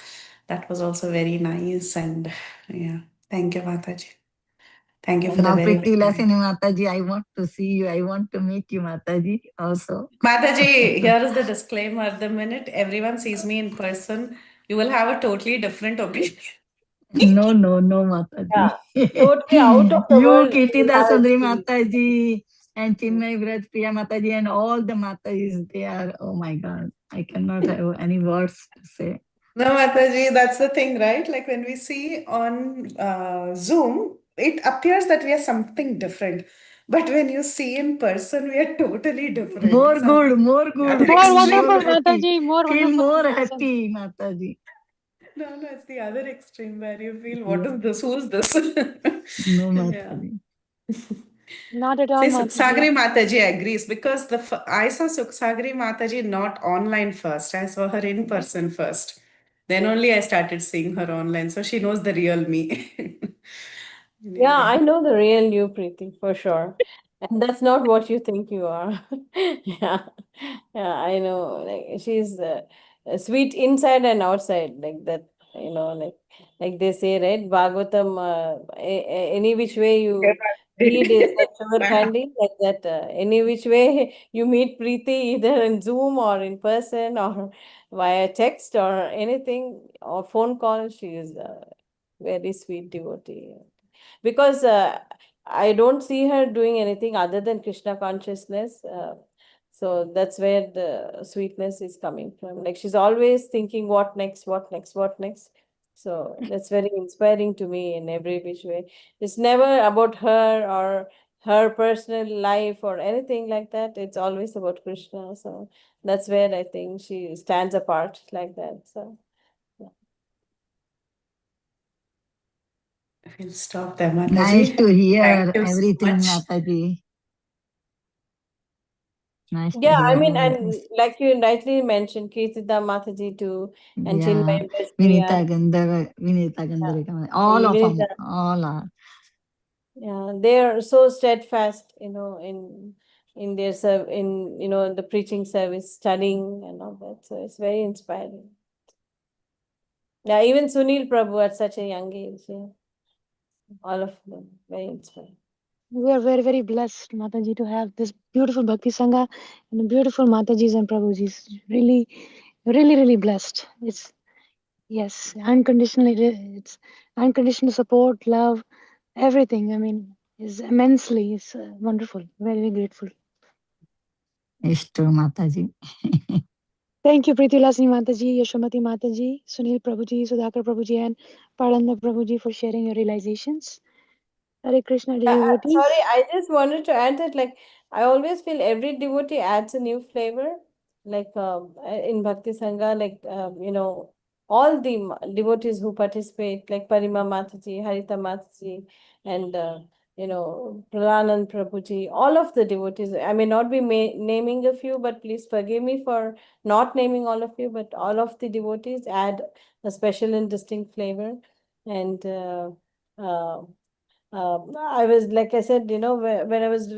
That was also very nice. And yeah, thank you, Mataji. Thank you for the Now, very, Pretty very Lasini Mataji, I want to see you. I want to meet you, Mataji, also. Mataji, here is the disclaimer. The minute everyone sees me in person, you will have a totally different opinion. No, Mataji. Yeah, totally out of the You, world. Kitty We have Dasundri experience. Mataji, and Chinmay Vrat Priya Mataji, and all the Matajis, they are, oh my God, I cannot have any words to say. No, Mataji, that's the thing, right? Like when we see on Zoom, it appears that we are something different. But when you see in person, we are totally different. More good, Something other More extreme. wonderful, more happy. Mataji. More Feel wonderful. more Awesome. happy, Mataji. No, it's the other extreme where you feel, what Yeah. is this? Who's this? No, Yeah. Mataji. Not at all, See, Mataji. Sukhsagri Mataji agrees because I saw Sukhsagri Mataji not online first. I saw her in person first. Then only I started seeing her online. So she knows the real me. Yeah, Yeah. I know the real you, Preeti, for sure. And that's not what you think you are. Yeah, yeah, I know. Like she's sweet inside and outside, like that. Like they say, right? Bhagavatam, any which way you read is like sugar candy, like that. Any which way you meet Preeti, either in Zoom or in person or via text or anything or phone call, she is a very sweet devotee, because I don't see her doing anything other than Krishna consciousness. So that's where the sweetness is coming from. Like she's always thinking, what next, what next, what next. So that's very inspiring to me in every which way. It's never about her or her personal life or anything like that. It's always about Krishna. So that's where I think she stands apart like that. So yeah. We'll stop there, Nice Mataji. to hear Thank you so everything, much. Mataji. Nice to Yeah, I hear mean, all and this. like you rightly mentioned, Kirtida Mataji too, and Yeah, Chinmay Priya. Vinita Yeah, Gandharika, all of them, Vinita. all are. Yeah, they are so steadfast, in their in the preaching service, studying and all that. So it's very inspiring. Yeah, even Sunil Prabhu at such a young age. Yeah, all of them very inspiring. We are very, very blessed, Mataji, to have this beautiful Bhakti Sangha and beautiful Matajis and Prabhujis. Really, really, really blessed. Yes, it's unconditional support, love, everything. I mean, is immensely, it's wonderful. Very, very grateful. It's true, Mataji. Thank you, Preeti Lasini Mataji, Yashomati Mataji, Sunil Prabhuji, Sudhakar Prabhuji, and Paranda Prabhuji for sharing your realizations. Hare Krishna, dear devotees. Sorry, I just wanted to add that, like, I always feel every devotee adds a new flavor. Like in Bhakti Sangha, like all the devotees who participate, like Parima Mataji, Harita Mataji, and Pralanand Prabhuji, all of the devotees. I may not be naming a few, but please forgive me for not naming all of you. But all of the devotees add a special and distinct flavor, and. I was, like I said, when I was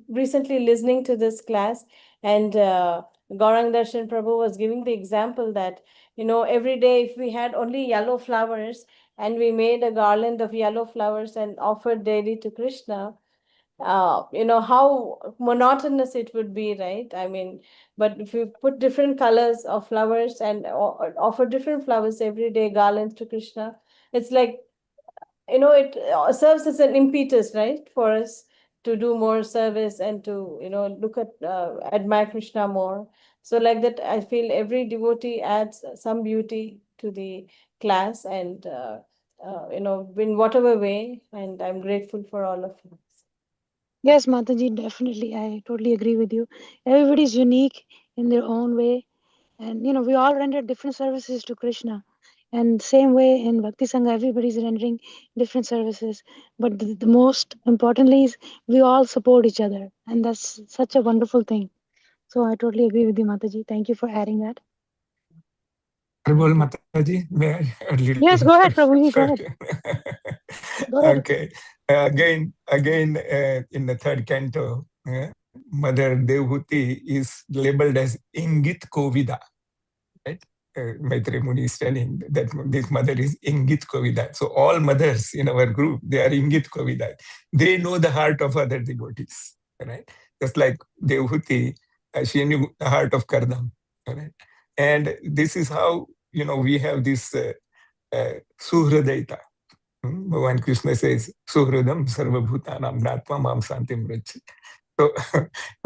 recently listening to this class, and Gaurang Darshan Prabhu was giving the example that, every day if we had only yellow flowers and we made a garland of yellow flowers and offered daily to Krishna, how monotonous it would be, right? I mean, but if you put different colors of flowers and offer different flowers every day, garlands to Krishna, it's like, it serves as an impetus, right, for us to do more service and to, look at, admire Krishna more. So like that, I feel every devotee adds some beauty to the class and, in whatever way. And I'm grateful for all of you. Yes, Mataji, definitely. I totally agree with you. Everybody's unique in their own way. And, we all render different services to Krishna. And same way in Bhakti Sangha, everybody's rendering different services. But the most importantly is we all support each other. And that's such a wonderful thing. So I totally agree with you, Mataji. Thank you for adding that. Honorable Mataji, may I add a little? Yes, go ahead, Prabhuji, go Sorry. ahead. Go ahead. Okay. Again, in the third canto, Mother Devhuti is labeled as Ingit Kovida, right? Maitre Muni is telling that this mother is Ingit Kovida. So all mothers in our group, they are Ingit Kovida. They know the heart of other devotees, right? Just like Devhuti, she knew the heart of Kardam, right? And this is how, we have this Suhradaita. Bhagavan Krishna says, Suhradam Sarvabhutanam Natma Mam Santim Vrachi. So,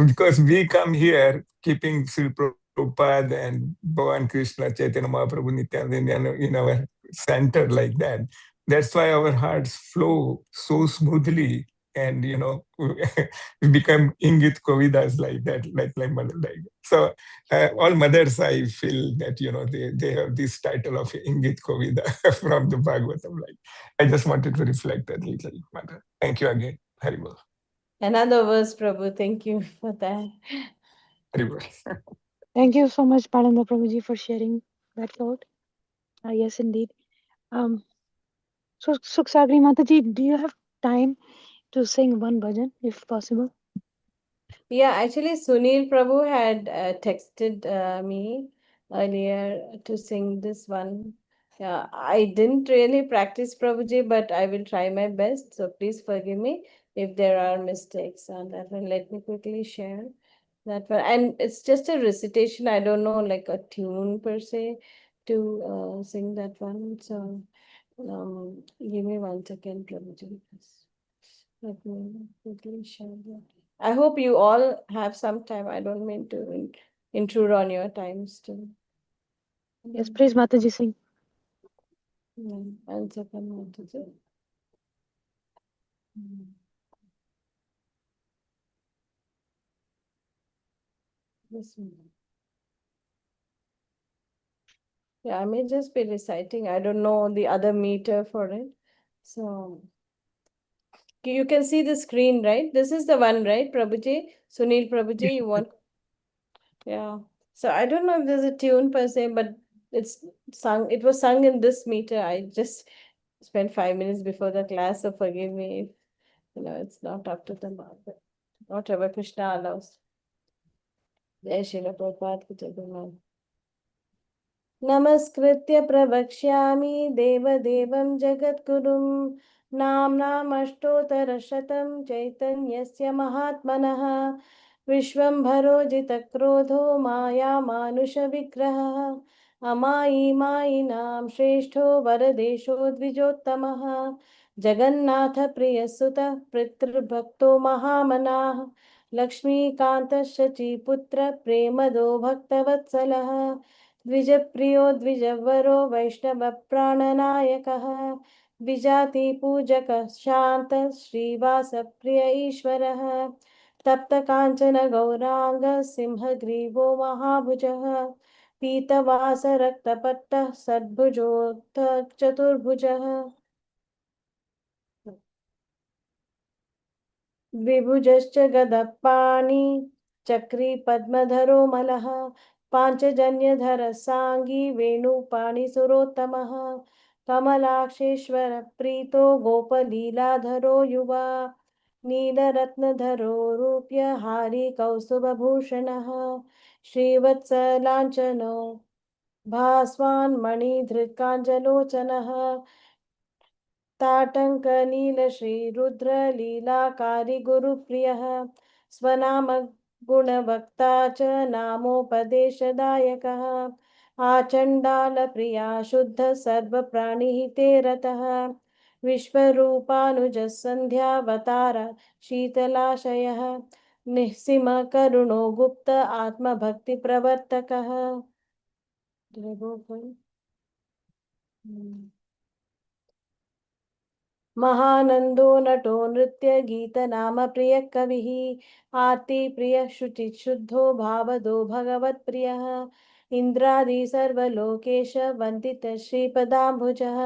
because we come here keeping Sri Prabhupada and Bhagavan Krishna, Chaitanya Mahaprabhu, Nityananda in our center like that, that's why our hearts flow so smoothly. And, we become Ingit Kovidas like that, like mother. Like. So, all mothers, I feel that, they have this title of Ingit Kovida from the Bhagavatam. Like, I just wanted to reflect that little, mother. Thank you again. Haribol. Another verse, Prabhu. Thank you for that. Haribol. Thank you so much, Paranda Prabhuji, for sharing that thought. Yes, indeed. So, Suksagri Mataji, do you have time to sing one bhajan, if possible? Yeah, actually, Sunil Prabhu had texted me earlier to sing this one. Yeah, I didn't really practice Prabhuji, but I will try my best. So please forgive me if there are mistakes on that one. Let me quickly share that one. And it's just a recitation. I don't know like a tune per se to sing that one. So give me 1 second, Prabhuji. Let me quickly share that. I hope you all have some time. I don't mean to intrude on your times too. Yes, please, Mataji, sing. 1 second, Mataji. This one. Yeah, I may just be reciting. I don't know the other meter for it. So you can see the screen, right? This is the one, right, Prabhuji? Sunil Prabhuji, you want? Yeah. So I don't know if there's a tune per se, but it's sung. It was sung in this meter. I just spent 5 minutes before the class, so forgive me if it's not up to the mark. But whatever Krishna allows. Jai Shri Prabhupada ki Jai Guru. नमस्कृत्य प्रवक्ष्यामि देवदेवं जगद्गुरुं नाम्नामष्टोत्तरशतं चैतन्यस्य महात्मनः विश्वम्भरो जितक्रोधो मायामानुषविग्रहः अमायि मायिनां श्रेष्ठो वरदेशो द्विजोत्तमः जगन्नाथप्रियसुतः पितृभक्तो महामनाः लक्ष्मीकान्तशचीपुत्र प्रेमदो भक्तवत्सलः द्विजप्रियो द्विजवरो वैष्णवप्राणनायकः द्विजातिपूजकः शान्तः श्रीवासप्रिय ईश्वरः तप्तकाञ्चन गौराङ्ग सिंहग्रीवो महाभुजः पीतवासरक्तपट्टः सद्भुजोत्थ चतुर्भुजः द्विभुजश्च गदपाणि चक्री पद्मधरो मलः पाञ्चजन्यधर साङ्गी वेणुपाणिसुरोत्तमः कमलाक्षेश्वर प्रीतो गोपलीलाधरो युवा नीलरत्नधरो रूप्यहारी कौस्तुभभूषणः श्रीवत्सलाञ्छनो भास्वान् मणिधृकाञ्जलोचनः ताटङ्कनीलश्रीरुद्रलीलाकारि गुरुप्रियः स्वनाम गुणवक्ता च नामोपदेशदायकः आचण्डालप्रिया शुद्ध सर्वप्राणिहिते रतः विश्वरूपानुजः सन्ध्यावतार शीतलाशयः निःसीम करुणो गुप्त आत्मभक्तिप्रवर्तकः. Did I go for it? महानन्दो नटो नृत्य गीतनाम प्रियः कविः आर्तिप्रियः शुचिशुद्धो भावदो भगवत्प्रियः इन्द्रादि सर्वलोकेश वन्दितः श्रीपदाम्बुजः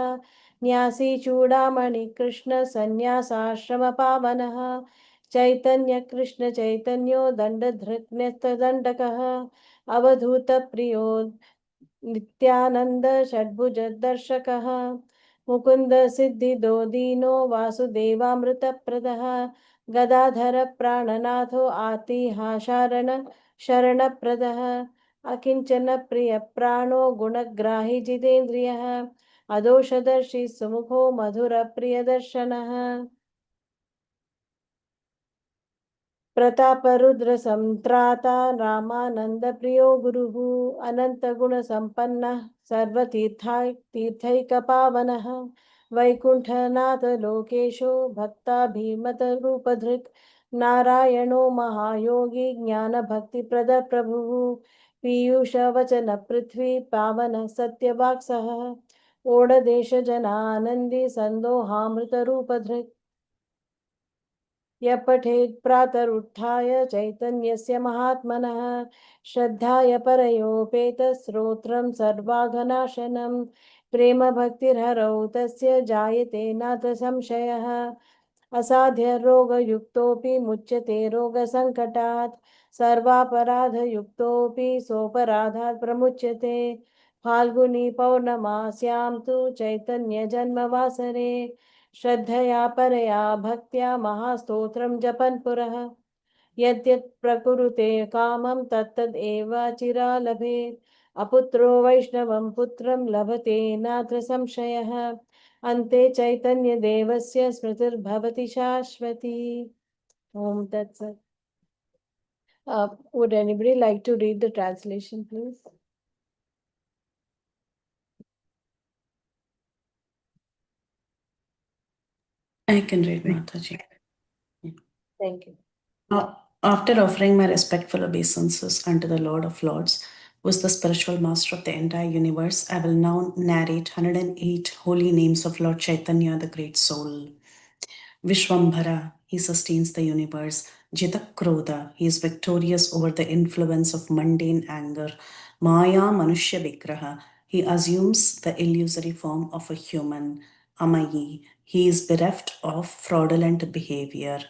न्यासी चूडामणि कृष्ण सन्न्यासाश्रमपावनः चैतन्य कृष्ण चैतन्यो दण्डधृग्न्यस्तदण्डकः अवधूतप्रियो नित्यानन्द षड्भुजदर्शकः मुकुन्द सिद्धिदो दीनो वासुदेवामृतप्रदः गदाधर प्राणनाथो आतिहाशारण शरणप्रदः अकिञ्चन प्रियप्राणो गुणग्राहि जितेन्द्रियः अदोषदर्शि सुमुखो मधुरप्रियदर्शनः प्रतापरुद्रसंत्राता रामानन्दप्रियो गुरुः अनन्तगुणसम्पन्नः सर्वतीर्थैकपावनः वैकुण्ठनाथ लोकेशो भक्ताभिमतरूपधृक् नारायणो महायोगी ज्ञानभक्तिप्रदप्रभुः पीयूषवचनपृथ्वी पावन सत्यवाक्सः ओडदेशजनानन्दी सन्दोहामृतरूपधृक् यः पठेत् प्रातरुत्थाय चैतन्यस्य महात्मनः श्रद्धाय परयोपेतस्रोत्रं सर्वाघनाशनं प्रेमभक्तिर्हरौ तस्य जायते नाथ संशयः असाध्यरोगयुक्तोऽपि मुच्यते रोगसङ्कटात् सर्वापराधयुक्तोऽपि सोपराधात् प्रमुच्यते फाल्गुनी पौर्णमास्यां तु चैतन्यजन्मवासरे श्रद्धया परया भक्त्या महास्तोत्रं जपन् पुरः यद्यत् प्रकुरुते कामं तत्तदेव चिरा लभेत् अपुत्रो वैष्णवं पुत्रं लभते नात्र संशयः अन्ते चैतन्यदेवस्य स्मृतिर्भवति शाश्वती. Om Tat Sat. Would anybody like to read the translation, please? I can read, Mataji. Thank you. After offering my respectful obeisances unto the Lord of Lords, who is the spiritual master of the entire universe, I will now narrate 108 holy names of Lord Chaitanya, the Great Soul. Vishwambhara, he sustains the universe. Jitakrodha, he is victorious over the influence of mundane anger. Maya Manushya Vigraha, he assumes the illusory form of a human. Amayi, he is bereft of fraudulent behavior.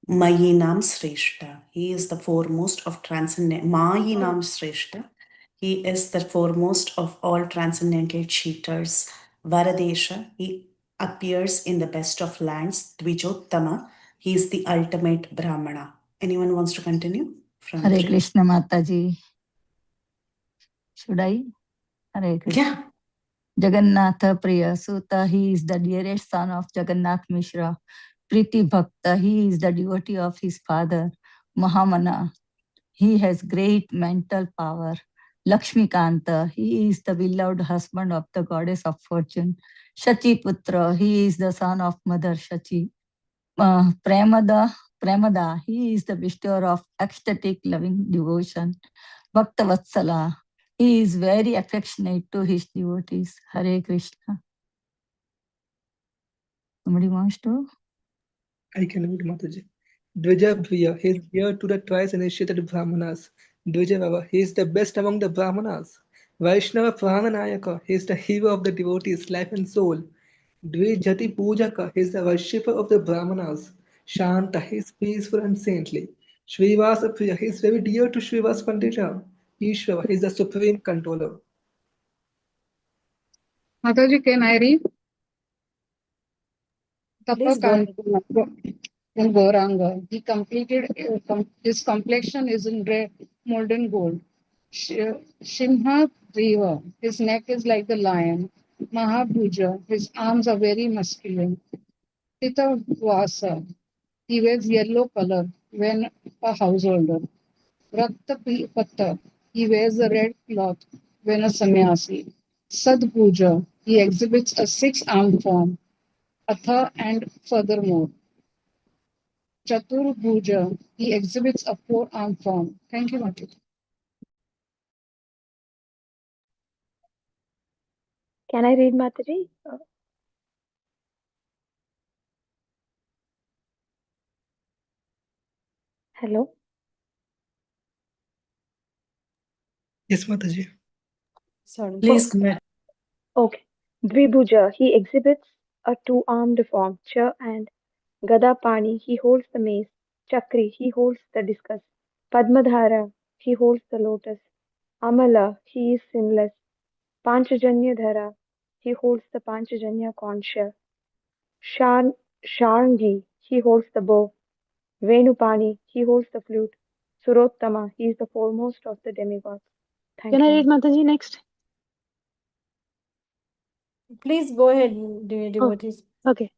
Mayinam Sreshta, he is the foremost of transcendent. Mayinam Sreshta, he is the foremost of all transcendental cheaters. Varadesha, he appears in the best of lands. Dvijottama, he is the ultimate Brahmana. Anyone wants to continue? From Hare 3? Krishna Mataji. Should I? Hare Krishna. Yeah. Jagannatha Priya Sutta, he is the dearest son of Jagannath Mishra. Priti Bhakta, he is the devotee of his father. Mahamana, he has great mental power. Lakshmi Kanta, he is the beloved husband of the goddess of fortune. Shachi Putra, he is the son of Mother Shachi. Pramada, he is the bestower of ecstatic loving devotion. Bhakta Vatsala, he is very affectionate to his devotees. Hare Krishna. Somebody wants to? I can read, Mataji. Dvija Priya, he is dear to the twice initiated Brahmanas. Dvija Baba, he is the best among the Brahmanas. Vaishnava Prananayaka, he is the hero of the devotees, life and soul. Dvijati Pujaka, he is the worshipper of the Brahmanas. Shanta, he is peaceful and saintly. Srivasa Priya, he is very dear to Srivas Pandita. Ishvara, he is the supreme controller. Mataji, can I read? Please go ahead. In Gauranga, he completed his complexion is in red molten gold. Shimha Deva, his neck is like the lion. Mahabhuja, his arms are very masculine. Tita Vasa, he wears yellow color when a householder. Rakta Patta, he wears a red cloth when a sannyasi. Sadpuja, he exhibits a six-armed form. Atha, and furthermore. Chaturbhuja, he exhibits a four-armed form. Thank you, Mataji. Can I read Mataji? Hello? Yes, Mataji. Sorry. Please go ahead. Okay. Dvibhuja, he exhibits a two-armed form. Cha and Gadapani, he holds the mace. Chakri, he holds the discus. Padmadhara, he holds the lotus. Amala, he is sinless. Panchajanya Dhara, he holds the Panchajanya conch shell. Sharngi, he holds the bow. Venupani, he holds the flute. Surottama, he is the foremost of the demigods. Thank Can I you. read Mataji next? Please go ahead, devotees. Okay.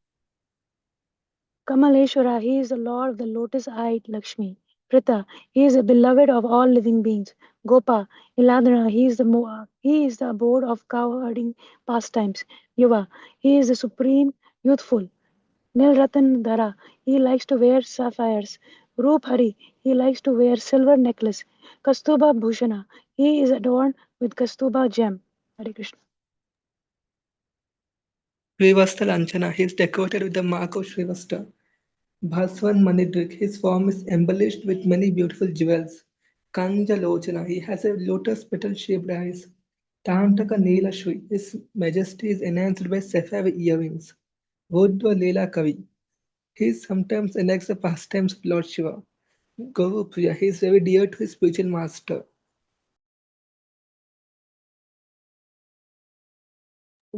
Kamaleshwara, he is the lord of the lotus-eyed Lakshmi. Prita, he is the beloved of all living beings. Gopa, Iladana, he is the abode of cow-herding pastimes. Yuva, he is the supreme youthful. Nilratan Dhara, he likes to wear sapphires. Roop Hari, he likes to wear silver necklace. Kastuba Bhushana, he is adorned with Kastuba gem. Hare Krishna. Shrivasta Lanchana, he is decorated with the mark of Shrivasta. Bhaswan Manidrik, his form is embellished with many beautiful jewels. Kanja Lochana, he has a lotus petal shaped eyes. Tantaka Neela Shri, his majesty is enhanced by sapphire earrings. Vodva Leela Kavi, he sometimes enacts the pastimes of Lord Shiva. Guru Priya, he is very dear to his spiritual master.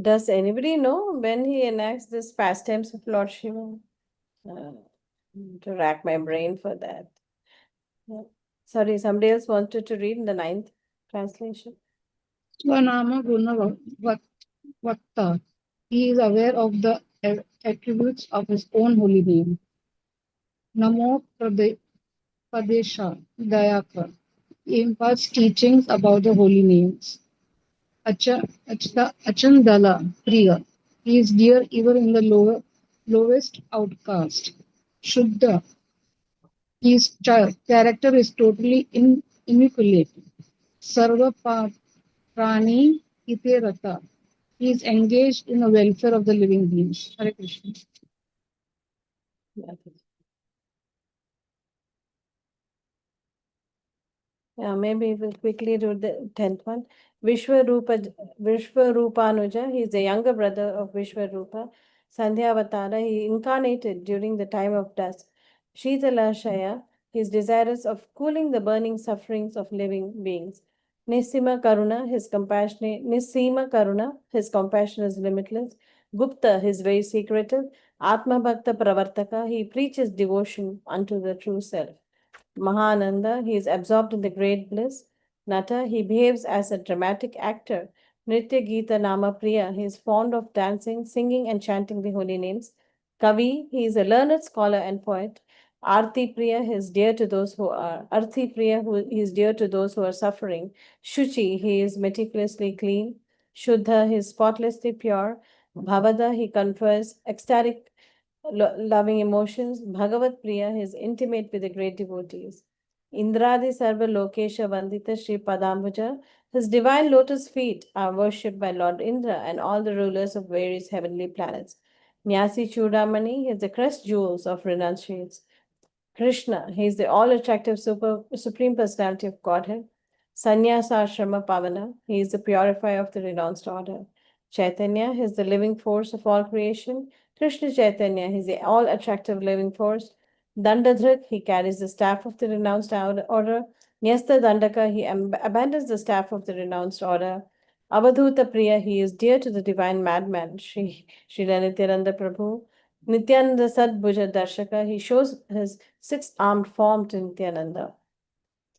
Does anybody know when he enacts this pastimes of Lord Shiva? To rack my brain for that. Yeah. Sorry, somebody else wanted to read in the 9th translation. Swanama Guna Vakta. He is aware of the attributes of his own holy name. Namo Padesha Dayaka. He imparts teachings about the holy names. Achandala Priya. He is dear even in the lowest outcast. Shuddha. His character is totally immaculate. Sarva Prani Iterata. He is engaged in the welfare of the living beings. Hare Krishna. Yeah, maybe we'll quickly do the 10th one. Vishwarupanuja, he is the younger brother of Vishwarupa. Sandhyavatara, he incarnated during the time of dusk. Shitalasaya, he is desirous of cooling the burning sufferings of living beings. Nisima Karuna, his compassion is limitless. Gupta, he is very secretive. Atma Bhakta Pravartaka, he preaches devotion unto the true self. Mahananda, he is absorbed in the great bliss. Nata, he behaves as a dramatic actor. Nritya Gita Nama Priya, he is fond of dancing, singing, and chanting the holy names. Kavi, he is a learned scholar and poet. Arti Priya, he is dear to those who are. Arti Priya, he is dear to those who are suffering. Shuchi, he is meticulously clean. Shuddha, he is spotlessly pure. Bhavada, he confers ecstatic loving emotions. Bhagavat Priya is intimate with the great devotees. Indradi Sarva Lokesha Vandita Sri Padambuja, his divine lotus feet are worshipped by Lord Indra and all the rulers of various heavenly planets. Nyasi Chudamani is the crest jewels of renunciates. Krishna, he is the all-attractive supreme personality of Godhead. Sannyasa Ashrama Pavana, he is the purifier of the renounced order. Chaitanya, he is the living force of all creation. Krishna Chaitanya, he is the all-attractive living force. Dandadhrit, he carries the staff of the renounced order. Nyasta Dandaka, he abandons the staff of the renounced order. Avadhuta Priya, he is dear to the divine madman, Sri Nityananda Prabhu. Nityananda Sadbhuja Darshaka, he shows his six-armed form to Nityananda.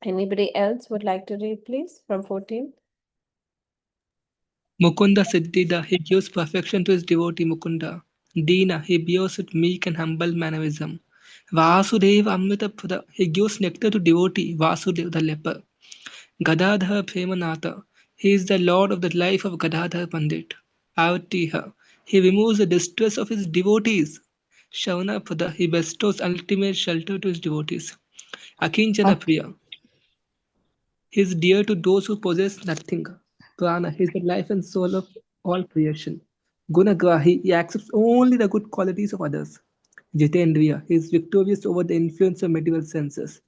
Anybody else would like to read, please, from 14? Mukunda Siddhida, he gives perfection to his devotee Mukunda. Dina, he bears with meek and humble mannerism. Vasudeva Amritapada, he gives nectar to devotee Vasudeva the leper. Gadadhar Premanatha, he is the lord of the life of Gadadhar Pandit. Avatiha, He removes the distress of his devotees. Shavanapada, he bestows ultimate shelter to his devotees. Akinchana Priya, he is dear to those who possess nothing. Prana, he is the life and soul of all creation. Gunagrahi, he accepts only the good qualities of others. Jitendriya, he is victorious over the influence of material senses.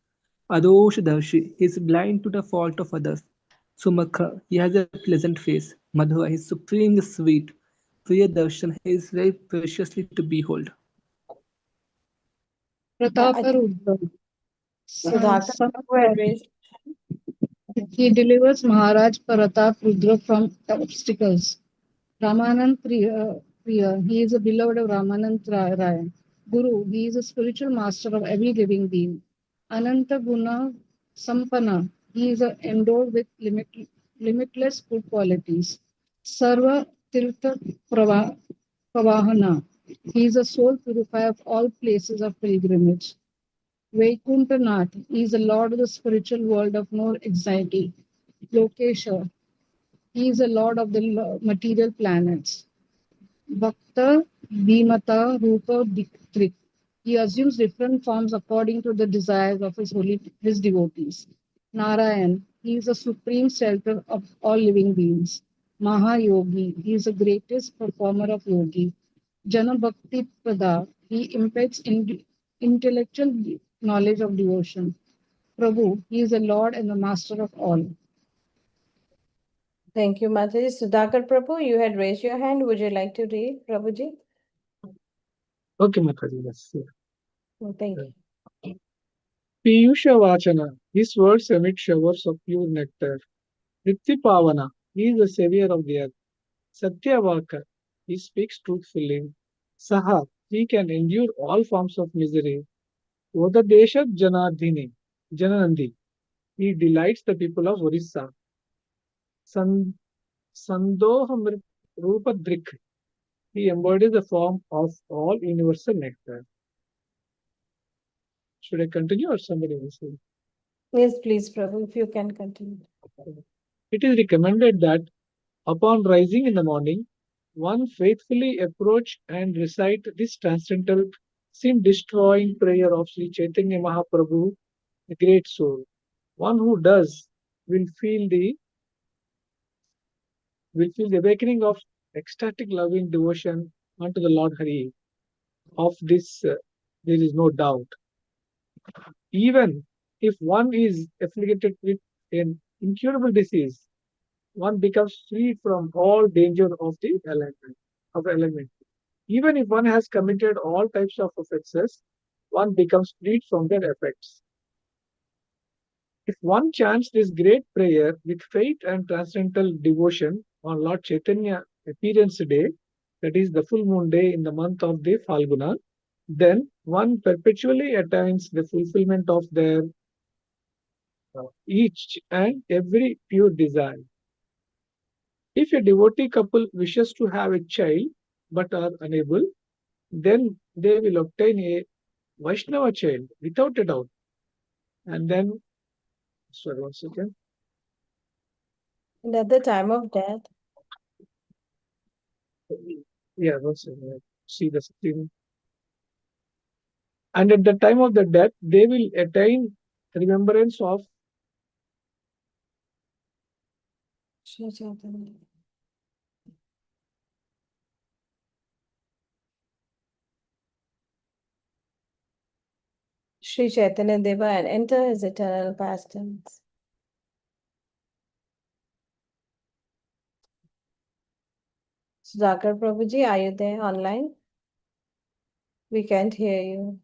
Adoshadarshi, he is blind to the fault of others. Sumakha, he has a pleasant face. Madhura, he is supremely sweet. Priyadarshan, he is very preciously to behold. Prataparudra. Sudhakar, who had raised. He delivers Maharaj Pratap Rudra from obstacles. Ramanand Priya, he is a beloved of Ramanand Rai. Guru, he is a spiritual master of every living being. Ananta Guna Sampana, he is endowed with limitless good qualities. Sarva Tirtha Pravahana, he is a soul purifier of all places of pilgrimage. Vaikuntanath, he is the lord of the spiritual world of no anxiety. Lokesha, he is the lord of the material planets. Bhakta Bhimata Rupa Dikrik. He assumes different forms according to the desires of his devotees. Narayan, he is the supreme shelter of all living beings. Mahayogi, he is the greatest performer of yogi. Jana Bhakti Pada, he imparts intellectual knowledge of devotion. Prabhu, he is the Lord and the Master of all. Thank you, Mataji. Sudhakar Prabhu, you had raised your hand. Would you like to read, Prabhuji? Okay, Mataji, yes. Oh, thank you. Piyusha Vachana, his words emit showers of pure nectar. Nitya Pavana, he is the savior of the earth. Satyavaka, he speaks truthfully. Saha, he can endure all forms of misery. Odadesha Janardhini, Jananandi, he delights the people of Orissa. Sandohamrit Rupadrik, he embodies the form of all universal nectar. Should I continue or somebody else? Yes, please, Prabhu, if you can continue. It is recommended that upon rising in the morning, one faithfully approach and recite this transcendental, sin-destroying prayer of Sri Chaitanya Mahaprabhu, the great soul. One who does will feel the awakening of ecstatic loving devotion unto the Lord Hari. Of this, there is no doubt. Even if one is afflicted with an incurable disease, one becomes free from all danger of the element. Even if one has committed all types of offenses, one becomes freed from their effects. If one chants this great prayer with faith and transcendental devotion on Lord Chaitanya appearance day, that is the full moon day in the month of the Falguna, then one perpetually attains the fulfillment of their each and every pure desire. If a devotee couple wishes to have a child but are unable, then they will obtain a Vaishnava child without a doubt. And then, sorry, 1 second. And at the time of death, Yeah, 1 second. See the screen. And at the time of the death, they will attain remembrance of Shri Chaitanya. Sri Chaitanya Deva and enter his eternal pastimes. Sudhakar Prabhuji, are you there online? We can't hear you.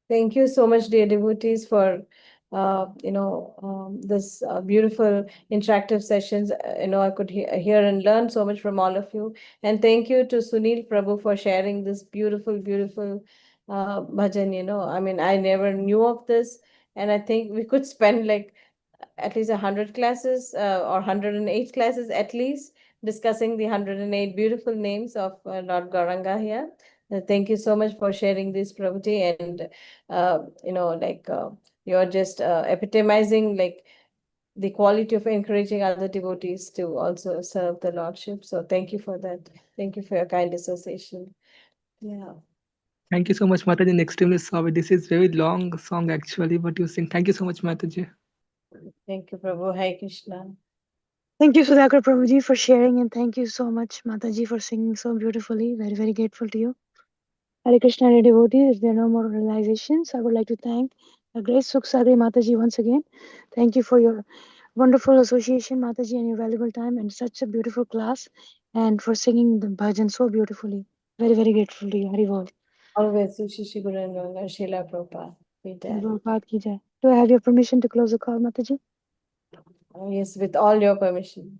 Thank you so much, dear devotees, for this beautiful interactive sessions. I could hear and learn so much from all of you. And thank you to Sunil Prabhu for sharing this beautiful, beautiful bhajan. I mean, I never knew of this, and I think we could spend like at least 100 classes or 108 classes at least discussing the 108 beautiful names of Lord Gauranga here. Thank you so much for sharing this, Prabhuji, and you're just epitomizing like the quality of encouraging other devotees to also serve the Lordship. So thank you for that. Thank you for your kind association. Yeah. Thank you so much, Mataji. And extremely sorry. This is very long song actually, but you sing. Thank you so much, Mataji. Thank you, Prabhu. Hare Krishna. Thank you, Sudhakar Prabhuji, for sharing, and thank you so much, Mataji, for singing so beautifully. Very, very grateful to you. Hare Krishna, dear devotees. If there are no more realizations, I would like to thank the great Sukhsagri Mataji once again. Thank you for your wonderful association, Mataji, and your valuable time and such a beautiful class, and for singing the bhajan so beautifully. Very, very grateful to you. Haribol. Always, Shishi Guru and Srila Prabhupada. Be there. Prabhupada ki jai. Do I have your permission to close the call, Mataji? Yes, with all your permission.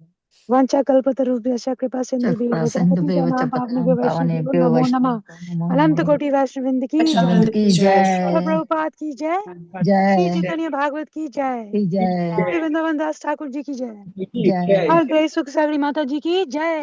Vancha kalpatarubhyascha kripa sindhubhyo jnanam bhavnebhyo vaishnavyo namo namah. Ananta koti vaishnavind ki jai. Srila Prabhupada ki jai. Shri Caitanya Bhaagvat ki jai. Shri Vrindavan Das Thakur ji ki jai. Our great Sukhsagri Mata ji ki jai.